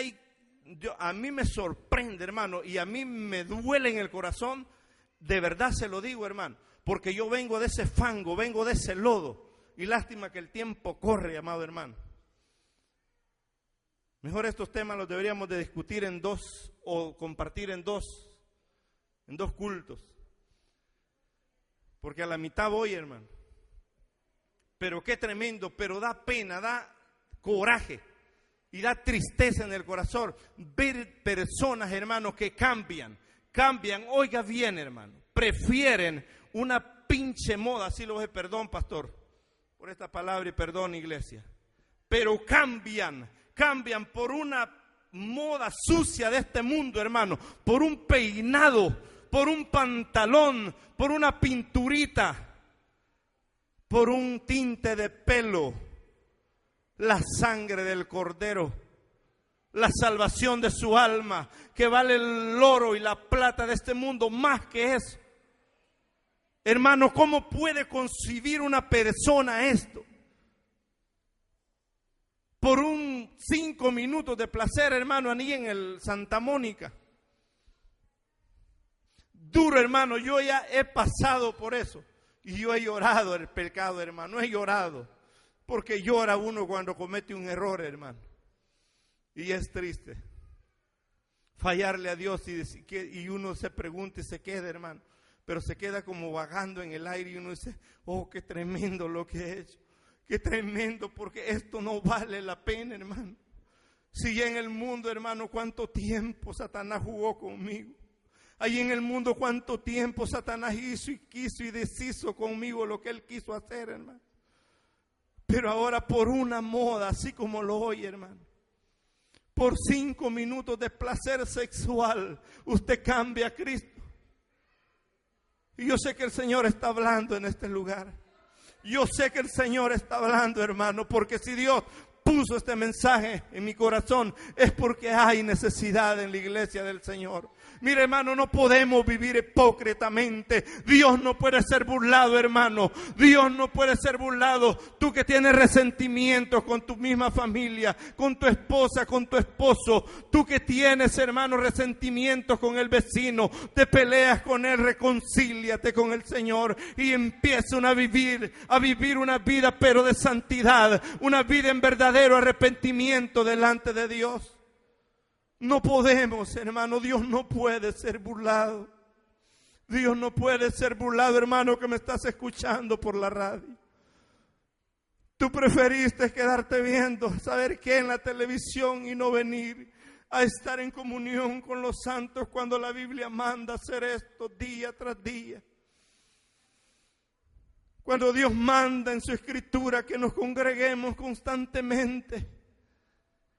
a mí me sorprende, hermano, y a mí me duele en el corazón, de verdad se lo digo, hermano. Porque yo vengo de ese fango, vengo de ese lodo. Y lástima que el tiempo corre, amado hermano. Mejor estos temas los deberíamos de discutir en dos, o compartir en dos cultos. Porque a la mitad voy, hermano. Pero qué tremendo, pero da pena, da coraje y da tristeza en el corazón ver personas, hermano, que cambian, oiga bien, hermano, prefieren una pinche moda, así lo dije, perdón, pastor, por esta palabra, y perdón, iglesia, pero cambian por una moda sucia de este mundo, hermano, por un peinado, por un pantalón, por una pinturita, por un tinte de pelo. La sangre del Cordero, la salvación de su alma, que vale el oro y la plata de este mundo más que eso. Hermano, ¿cómo puede concebir una persona esto? Por un 5 minutos de placer, hermano, allí en el Santa Mónica. Duro, hermano, yo ya he pasado por eso. Y yo he llorado el pecado, hermano, he llorado. Porque llora uno cuando comete un error, hermano. Y es triste fallarle a Dios y uno se pregunta y se queda, hermano. Pero se queda como vagando en el aire y uno dice, oh, qué tremendo lo que he hecho. Qué tremendo, porque esto no vale la pena, hermano. Si ya en el mundo, hermano, cuánto tiempo Satanás jugó conmigo. Allí en el mundo cuánto tiempo Satanás hizo y quiso y deshizo conmigo lo que él quiso hacer, hermano. Pero ahora por una moda, así como lo oye, hermano, por 5 minutos de placer sexual, usted cambia a Cristo. Y yo sé que el Señor está hablando en este lugar. Yo sé que el Señor está hablando, hermano, porque si Dios puso este mensaje en mi corazón, es porque hay necesidad en la iglesia del Señor. Mire, hermano, no podemos vivir hipócritamente. Dios no puede ser burlado, hermano. Dios no puede ser burlado. Tú que tienes resentimientos con tu misma familia, con tu esposa, con tu esposo. Tú que tienes, hermano, resentimientos con el vecino. Te peleas con él, reconcíliate con el Señor y empieza a vivir una vida pero de santidad. Una vida en verdadero arrepentimiento delante de Dios. No podemos, hermano, Dios no puede ser burlado. Dios no puede ser burlado, hermano, que me estás escuchando por la radio. Tú preferiste quedarte viendo, saber qué en la televisión y no venir a estar en comunión con los santos cuando la Biblia manda hacer esto día tras día. Cuando Dios manda en su escritura que nos congreguemos constantemente.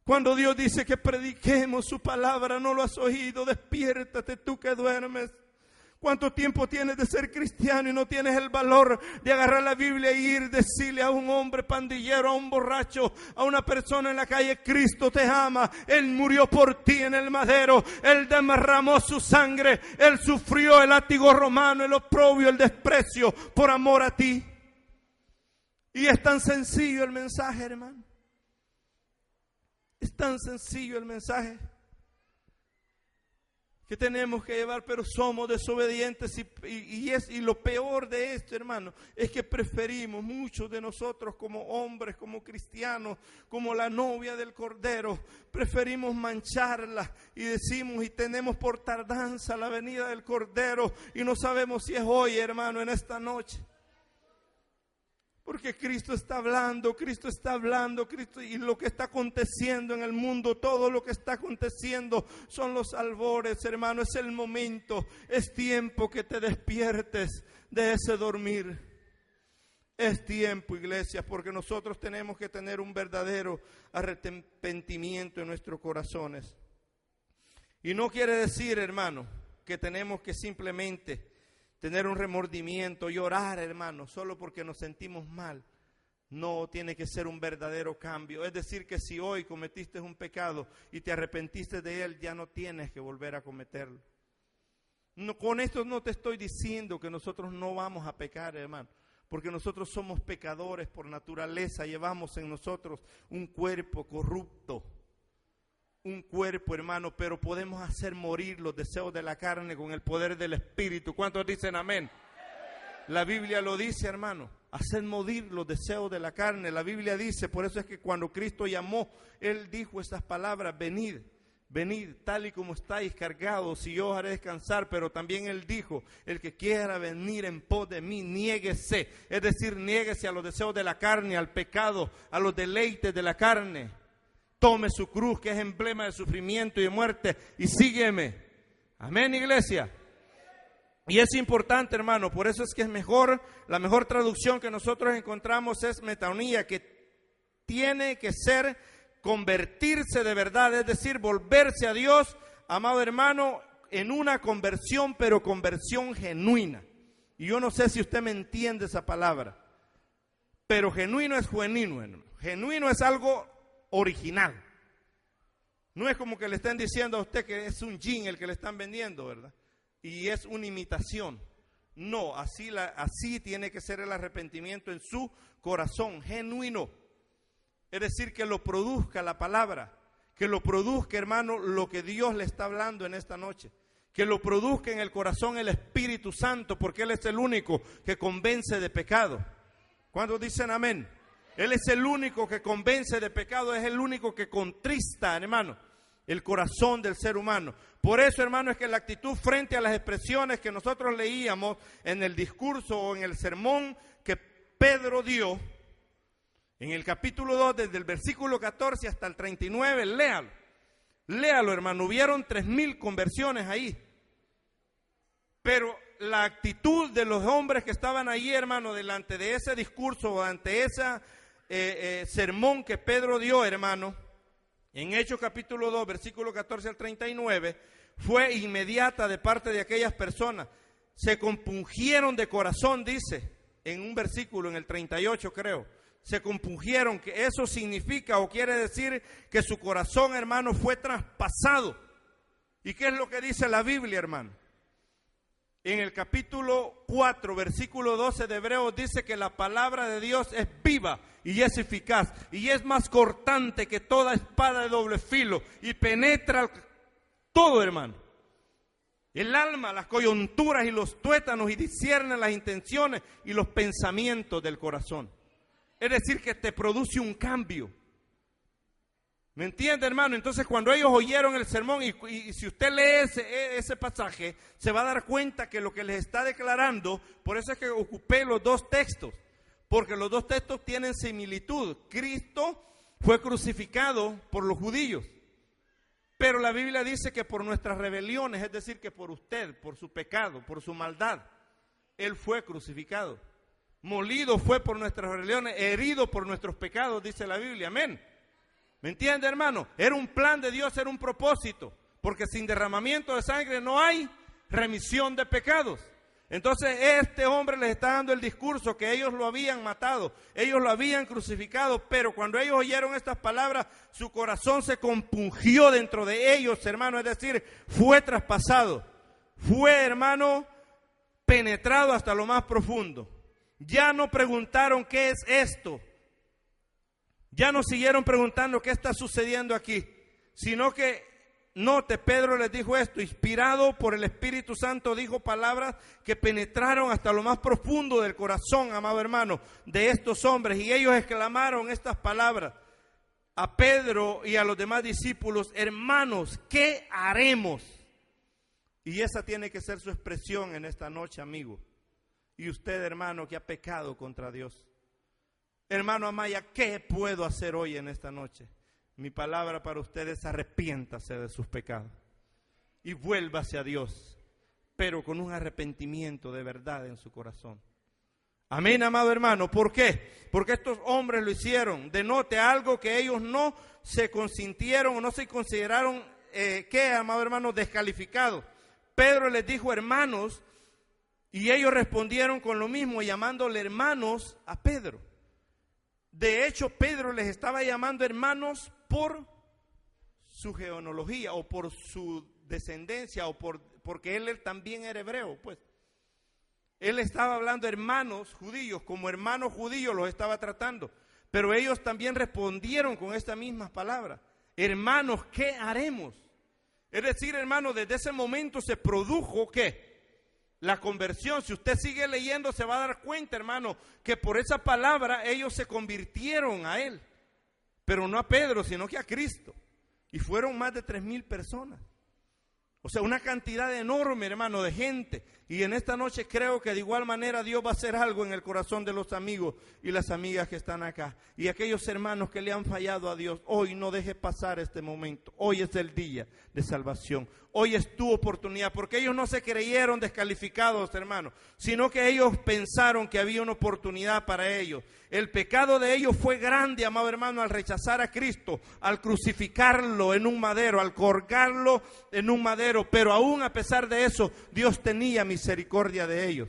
Cuando Dios dice que prediquemos su palabra, ¿no lo has oído? Despiértate tú que duermes. ¿Cuánto tiempo tienes de ser cristiano y no tienes el valor de agarrar la Biblia e ir, decirle a un hombre pandillero, a un borracho, a una persona en la calle: Cristo te ama, Él murió por ti en el madero, Él derramó su sangre, Él sufrió el látigo romano, el oprobio, el desprecio por amor a ti? Y es tan sencillo el mensaje, hermano. Es tan sencillo el mensaje que tenemos que llevar, pero somos desobedientes y lo peor de esto, hermano, es que preferimos, muchos de nosotros como hombres, como cristianos, como la novia del Cordero, preferimos mancharla y decimos y tenemos por tardanza la venida del Cordero y no sabemos si es hoy, hermano, en esta noche. Porque Cristo está hablando, Cristo, y lo que está aconteciendo en el mundo, todo lo que está aconteciendo son los albores, hermano, es el momento, es tiempo que te despiertes de ese dormir. Es tiempo, iglesia, porque nosotros tenemos que tener un verdadero arrepentimiento en nuestros corazones. Y no quiere decir, hermano, que tenemos que simplemente tener un remordimiento, llorar, hermano, solo porque nos sentimos mal. No, tiene que ser un verdadero cambio. Es decir, que si hoy cometiste un pecado y te arrepentiste de él, ya no tienes que volver a cometerlo. No, con esto no te estoy diciendo que nosotros no vamos a pecar, hermano, porque nosotros somos pecadores por naturaleza, llevamos en nosotros un cuerpo corrupto. Un cuerpo, hermano, pero podemos hacer morir los deseos de la carne con el poder del Espíritu. ¿Cuántos dicen amén? La Biblia lo dice, hermano, hacer morir los deseos de la carne. La Biblia dice, por eso es que cuando Cristo llamó, Él dijo estas palabras: venid, venid tal y como estáis cargados y yo os haré descansar. Pero también Él dijo: el que quiera venir en pos de mí, niéguese. Es decir, niéguese a los deseos de la carne, al pecado, a los deleites de la carne. Tome su cruz, que es emblema de sufrimiento y de muerte, y sígueme. Amén, iglesia. Y es importante, hermano, por eso es que es mejor, la mejor traducción que nosotros encontramos es metanoia, que tiene que ser convertirse de verdad, es decir, volverse a Dios, amado hermano, en una conversión, pero conversión genuina. Y yo no sé si usted me entiende esa palabra, pero genuino es genuino, hermano. Genuino es algo original. No es como que le estén diciendo a usted que es un jean el que le están vendiendo, ¿verdad? Y es una imitación. No, así tiene que ser el arrepentimiento en su corazón, genuino. Es decir, que lo produzca la palabra, que lo produzca, hermano, lo que Dios le está hablando en esta noche. Que lo produzca en el corazón el Espíritu Santo, porque Él es el único que convence de pecado. ¿Cuántos dicen amén? Él es el único que convence de pecado, es el único que contrista, hermano, el corazón del ser humano. Por eso, hermano, es que la actitud frente a las expresiones que nosotros leíamos en el discurso o en el sermón que Pedro dio, en el capítulo 2, desde el versículo 14 hasta el 39, léalo. Léalo, hermano, hubieron 3,000 conversiones ahí. Pero la actitud de los hombres que estaban ahí, hermano, delante de ese discurso, ante esa sermón que Pedro dio, hermano, en Hechos capítulo 2, versículo 14 al 39, fue inmediata de parte de aquellas personas. Se compungieron de corazón, dice, en un versículo, en el 38 creo. Se compungieron, que eso significa o quiere decir que su corazón, hermano, fue traspasado. ¿Y qué es lo que dice la Biblia, hermano? En el capítulo 4, versículo 12 de Hebreos dice que la palabra de Dios es viva y es eficaz y es más cortante que toda espada de doble filo y penetra todo, hermano. El alma, las coyunturas y los tuétanos y discierne las intenciones y los pensamientos del corazón. Es decir, que te produce un cambio. ¿Me entiende, hermano? Entonces, cuando ellos oyeron el sermón, y si usted lee ese pasaje, se va a dar cuenta que lo que les está declarando, por eso es que ocupé los dos textos, porque los dos textos tienen similitud. Cristo fue crucificado por los judíos, pero la Biblia dice que por nuestras rebeliones, es decir, que por usted, por su pecado, por su maldad, Él fue crucificado. Molido fue por nuestras rebeliones, herido por nuestros pecados, dice la Biblia. Amén. ¿Me entiende, hermano? Era un plan de Dios, era un propósito, porque sin derramamiento de sangre no hay remisión de pecados. Entonces este hombre les está dando el discurso que ellos lo habían matado, ellos lo habían crucificado, pero cuando ellos oyeron estas palabras, su corazón se compungió dentro de ellos, hermano, es decir, fue traspasado, fue, hermano, penetrado hasta lo más profundo. Ya no preguntaron qué es esto. Ya no siguieron preguntando qué está sucediendo aquí, sino que, note, Pedro les dijo esto, inspirado por el Espíritu Santo, dijo palabras que penetraron hasta lo más profundo del corazón, amado hermano, de estos hombres. Y ellos exclamaron estas palabras a Pedro y a los demás discípulos: hermanos, ¿qué haremos? Y esa tiene que ser su expresión en esta noche, amigo. Y usted, hermano, que ha pecado contra Dios. Hermano Amaya, ¿qué puedo hacer hoy en esta noche? Mi palabra para ustedes: arrepiéntase de sus pecados y vuélvase a Dios, pero con un arrepentimiento de verdad en su corazón. Amén, amado hermano. ¿Por qué? Porque estos hombres lo hicieron. Denote algo que ellos no se consintieron o no se consideraron, amado hermano, descalificados. Pedro les dijo hermanos y ellos respondieron con lo mismo, llamándole hermanos a Pedro. De hecho, Pedro les estaba llamando hermanos por su genealogía o por su descendencia o porque él también era hebreo, pues. Él estaba hablando hermanos judíos, como hermanos judíos los estaba tratando. Pero ellos también respondieron con estas mismas palabras: hermanos, ¿qué haremos? Es decir, hermanos, desde ese momento se produjo, ¿qué? La conversión. Si usted sigue leyendo, se va a dar cuenta, hermano, que por esa palabra ellos se convirtieron a él, pero no a Pedro, sino que a Cristo. Y fueron más de 3,000 personas. O sea, una cantidad enorme, hermano, de gente. Y en esta noche creo que de igual manera Dios va a hacer algo en el corazón de los amigos y las amigas que están acá. Y aquellos hermanos que le han fallado a Dios, hoy no deje pasar este momento. Hoy es el día de salvación. Hoy es tu oportunidad, porque ellos no se creyeron descalificados, hermano, sino que ellos pensaron que había una oportunidad para ellos. El pecado de ellos fue grande, amado hermano, al rechazar a Cristo, al crucificarlo en un madero, al colgarlo en un madero. Pero aún a pesar de eso, Dios tenía misericordia de ellos.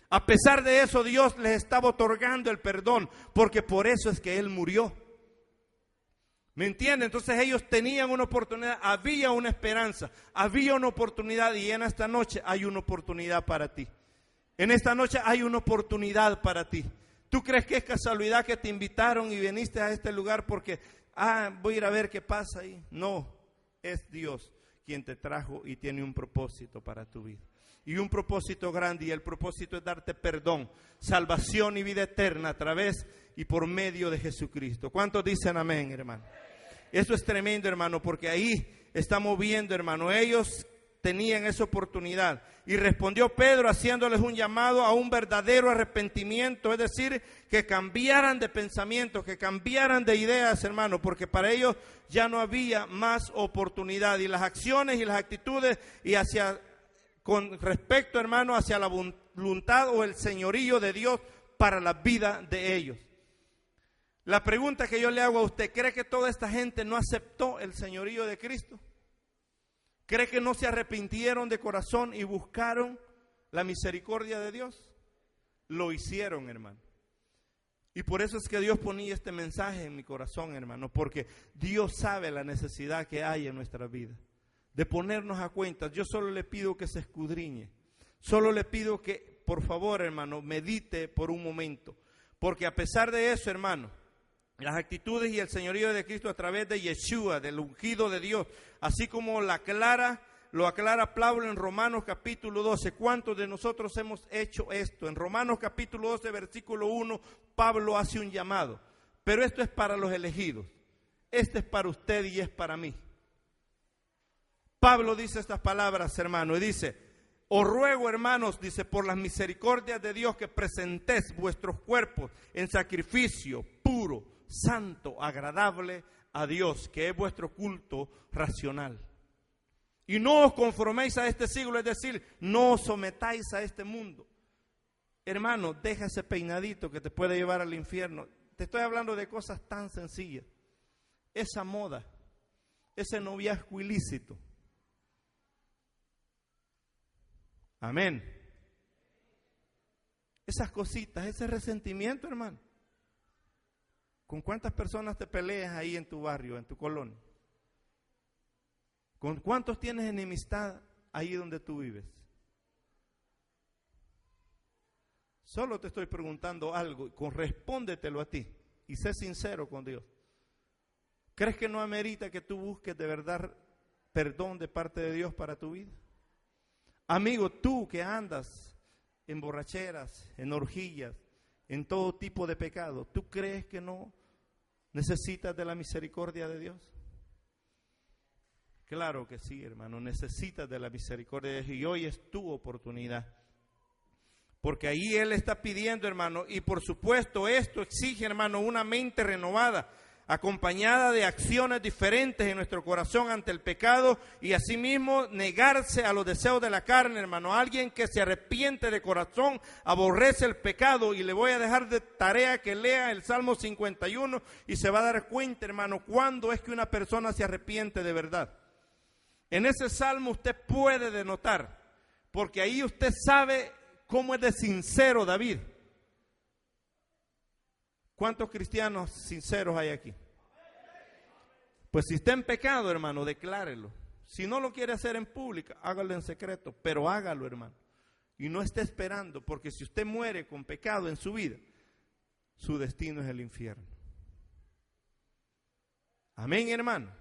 A pesar de eso, Dios les estaba otorgando el perdón, porque por eso es que Él murió. ¿Me entienden? Entonces ellos tenían una oportunidad, había una esperanza, había una oportunidad, y en esta noche hay una oportunidad para ti. En esta noche hay una oportunidad para ti. ¿Tú crees que es casualidad que te invitaron y viniste a este lugar porque, voy a ir a ver qué pasa ahí? No, es Dios quien te trajo y tiene un propósito para tu vida. Y un propósito grande, y el propósito es darte perdón, salvación y vida eterna a través y por medio de Jesucristo. ¿Cuántos dicen amén, hermano? Eso es tremendo, hermano, porque ahí estamos viendo, hermano, ellos tenían esa oportunidad. Y respondió Pedro haciéndoles un llamado a un verdadero arrepentimiento, es decir, que cambiaran de pensamiento, que cambiaran de ideas, hermano, porque para ellos ya no había más oportunidad. Y las acciones y las actitudes con respecto, hermano, hacia la voluntad o el señorío de Dios para la vida de ellos. La pregunta que yo le hago a usted: ¿cree que toda esta gente no aceptó el señorío de Cristo? ¿Cree que no se arrepintieron de corazón y buscaron la misericordia de Dios? Lo hicieron, hermano. Y por eso es que Dios ponía este mensaje en mi corazón, hermano, porque Dios sabe la necesidad que hay en nuestra vida de ponernos a cuentas. Yo solo le pido que se escudriñe. Solo le pido que, por favor, hermano, medite por un momento. Porque a pesar de eso, hermano, las actitudes y el señorío de Cristo a través de Yeshua, del ungido de Dios, así como lo aclara Pablo en Romanos capítulo 12. ¿Cuántos de nosotros hemos hecho esto? En Romanos capítulo 12, versículo 1, Pablo hace un llamado. Pero esto es para los elegidos. este es para usted y es para mí. Pablo dice estas palabras, hermano, y dice: os ruego, hermanos, dice, por las misericordias de Dios, que presentéis vuestros cuerpos en sacrificio puro, santo, agradable a Dios, que es vuestro culto racional. Y no os conforméis a este siglo, es decir, no os sometáis a este mundo. Hermano, deja ese peinadito que te puede llevar al infierno. Te estoy hablando de cosas tan sencillas. Esa moda, ese noviazgo ilícito. Amén. Esas cositas, ese resentimiento, hermano. ¿Con cuántas personas te peleas ahí en tu barrio, en tu colonia? ¿Con cuántos tienes enemistad ahí donde tú vives? Solo te estoy preguntando algo, correspóndetelo a ti y sé sincero con Dios. ¿Crees que no amerita que tú busques de verdad perdón de parte de Dios para tu vida? Amigo, tú que andas en borracheras, en orgías, en todo tipo de pecado, ¿tú crees que no necesitas de la misericordia de Dios? Claro que sí, hermano, necesitas de la misericordia de Dios y hoy es tu oportunidad. Porque ahí Él está pidiendo, hermano, y por supuesto esto exige, hermano, una mente renovada, acompañada de acciones diferentes en nuestro corazón ante el pecado y asimismo negarse a los deseos de la carne, hermano. Alguien que se arrepiente de corazón, aborrece el pecado, y le voy a dejar de tarea que lea el Salmo 51 y se va a dar cuenta, hermano, cuándo es que una persona se arrepiente de verdad. En ese salmo usted puede denotar, porque ahí usted sabe cómo es de sincero David. ¿Cuántos cristianos sinceros hay aquí? Pues si está en pecado, hermano, declárelo. Si no lo quiere hacer en público, hágalo en secreto, pero hágalo, hermano. Y no esté esperando, porque si usted muere con pecado en su vida, su destino es el infierno. Amén, hermano.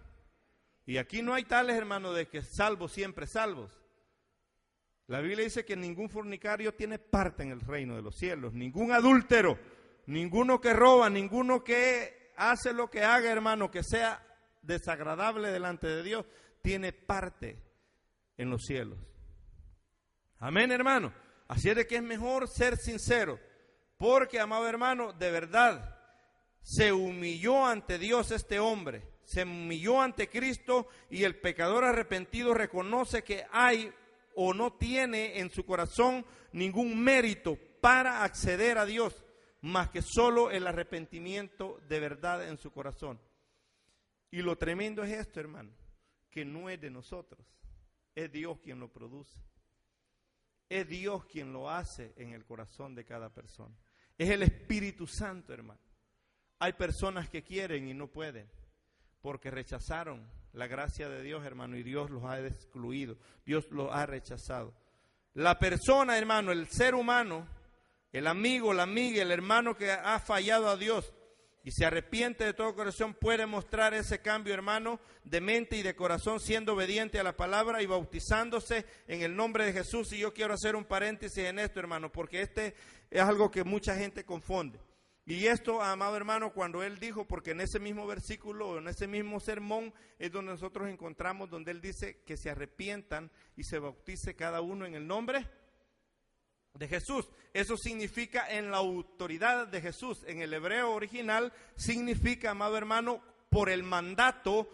Y aquí no hay tales, hermano, de que salvos siempre salvos. La Biblia dice que ningún fornicario tiene parte en el reino de los cielos, ningún adúltero, ninguno que roba, ninguno que hace lo que haga, hermano, que sea desagradable delante de Dios, tiene parte en los cielos. Amén, hermano. Así es de que es mejor ser sincero, porque, amado hermano, de verdad, se humilló ante Dios este hombre, se humilló ante Cristo, y el pecador arrepentido reconoce que hay o no tiene en su corazón ningún mérito para acceder a Dios, más que solo el arrepentimiento de verdad en su corazón. Y lo tremendo es esto, hermano, que no es de nosotros, es Dios quien lo produce. Es Dios quien lo hace en el corazón de cada persona. Es el Espíritu Santo, hermano. Hay personas que quieren y no pueden, porque rechazaron la gracia de Dios, hermano, y Dios los ha excluido, Dios los ha rechazado. La persona, hermano, el ser humano, el amigo, la amiga, el hermano que ha fallado a Dios y se arrepiente de todo corazón, puede mostrar ese cambio, hermano, de mente y de corazón, siendo obediente a la palabra y bautizándose en el nombre de Jesús. Y yo quiero hacer un paréntesis en esto, hermano, porque este es algo que mucha gente confunde. Y esto, amado hermano, cuando él dijo, porque en ese mismo versículo, en ese mismo sermón, es donde nosotros encontramos, donde él dice que se arrepientan y se bautice cada uno en el nombre de Jesús. Eso significa en la autoridad de Jesús. En el hebreo original significa, amado hermano, por el mandato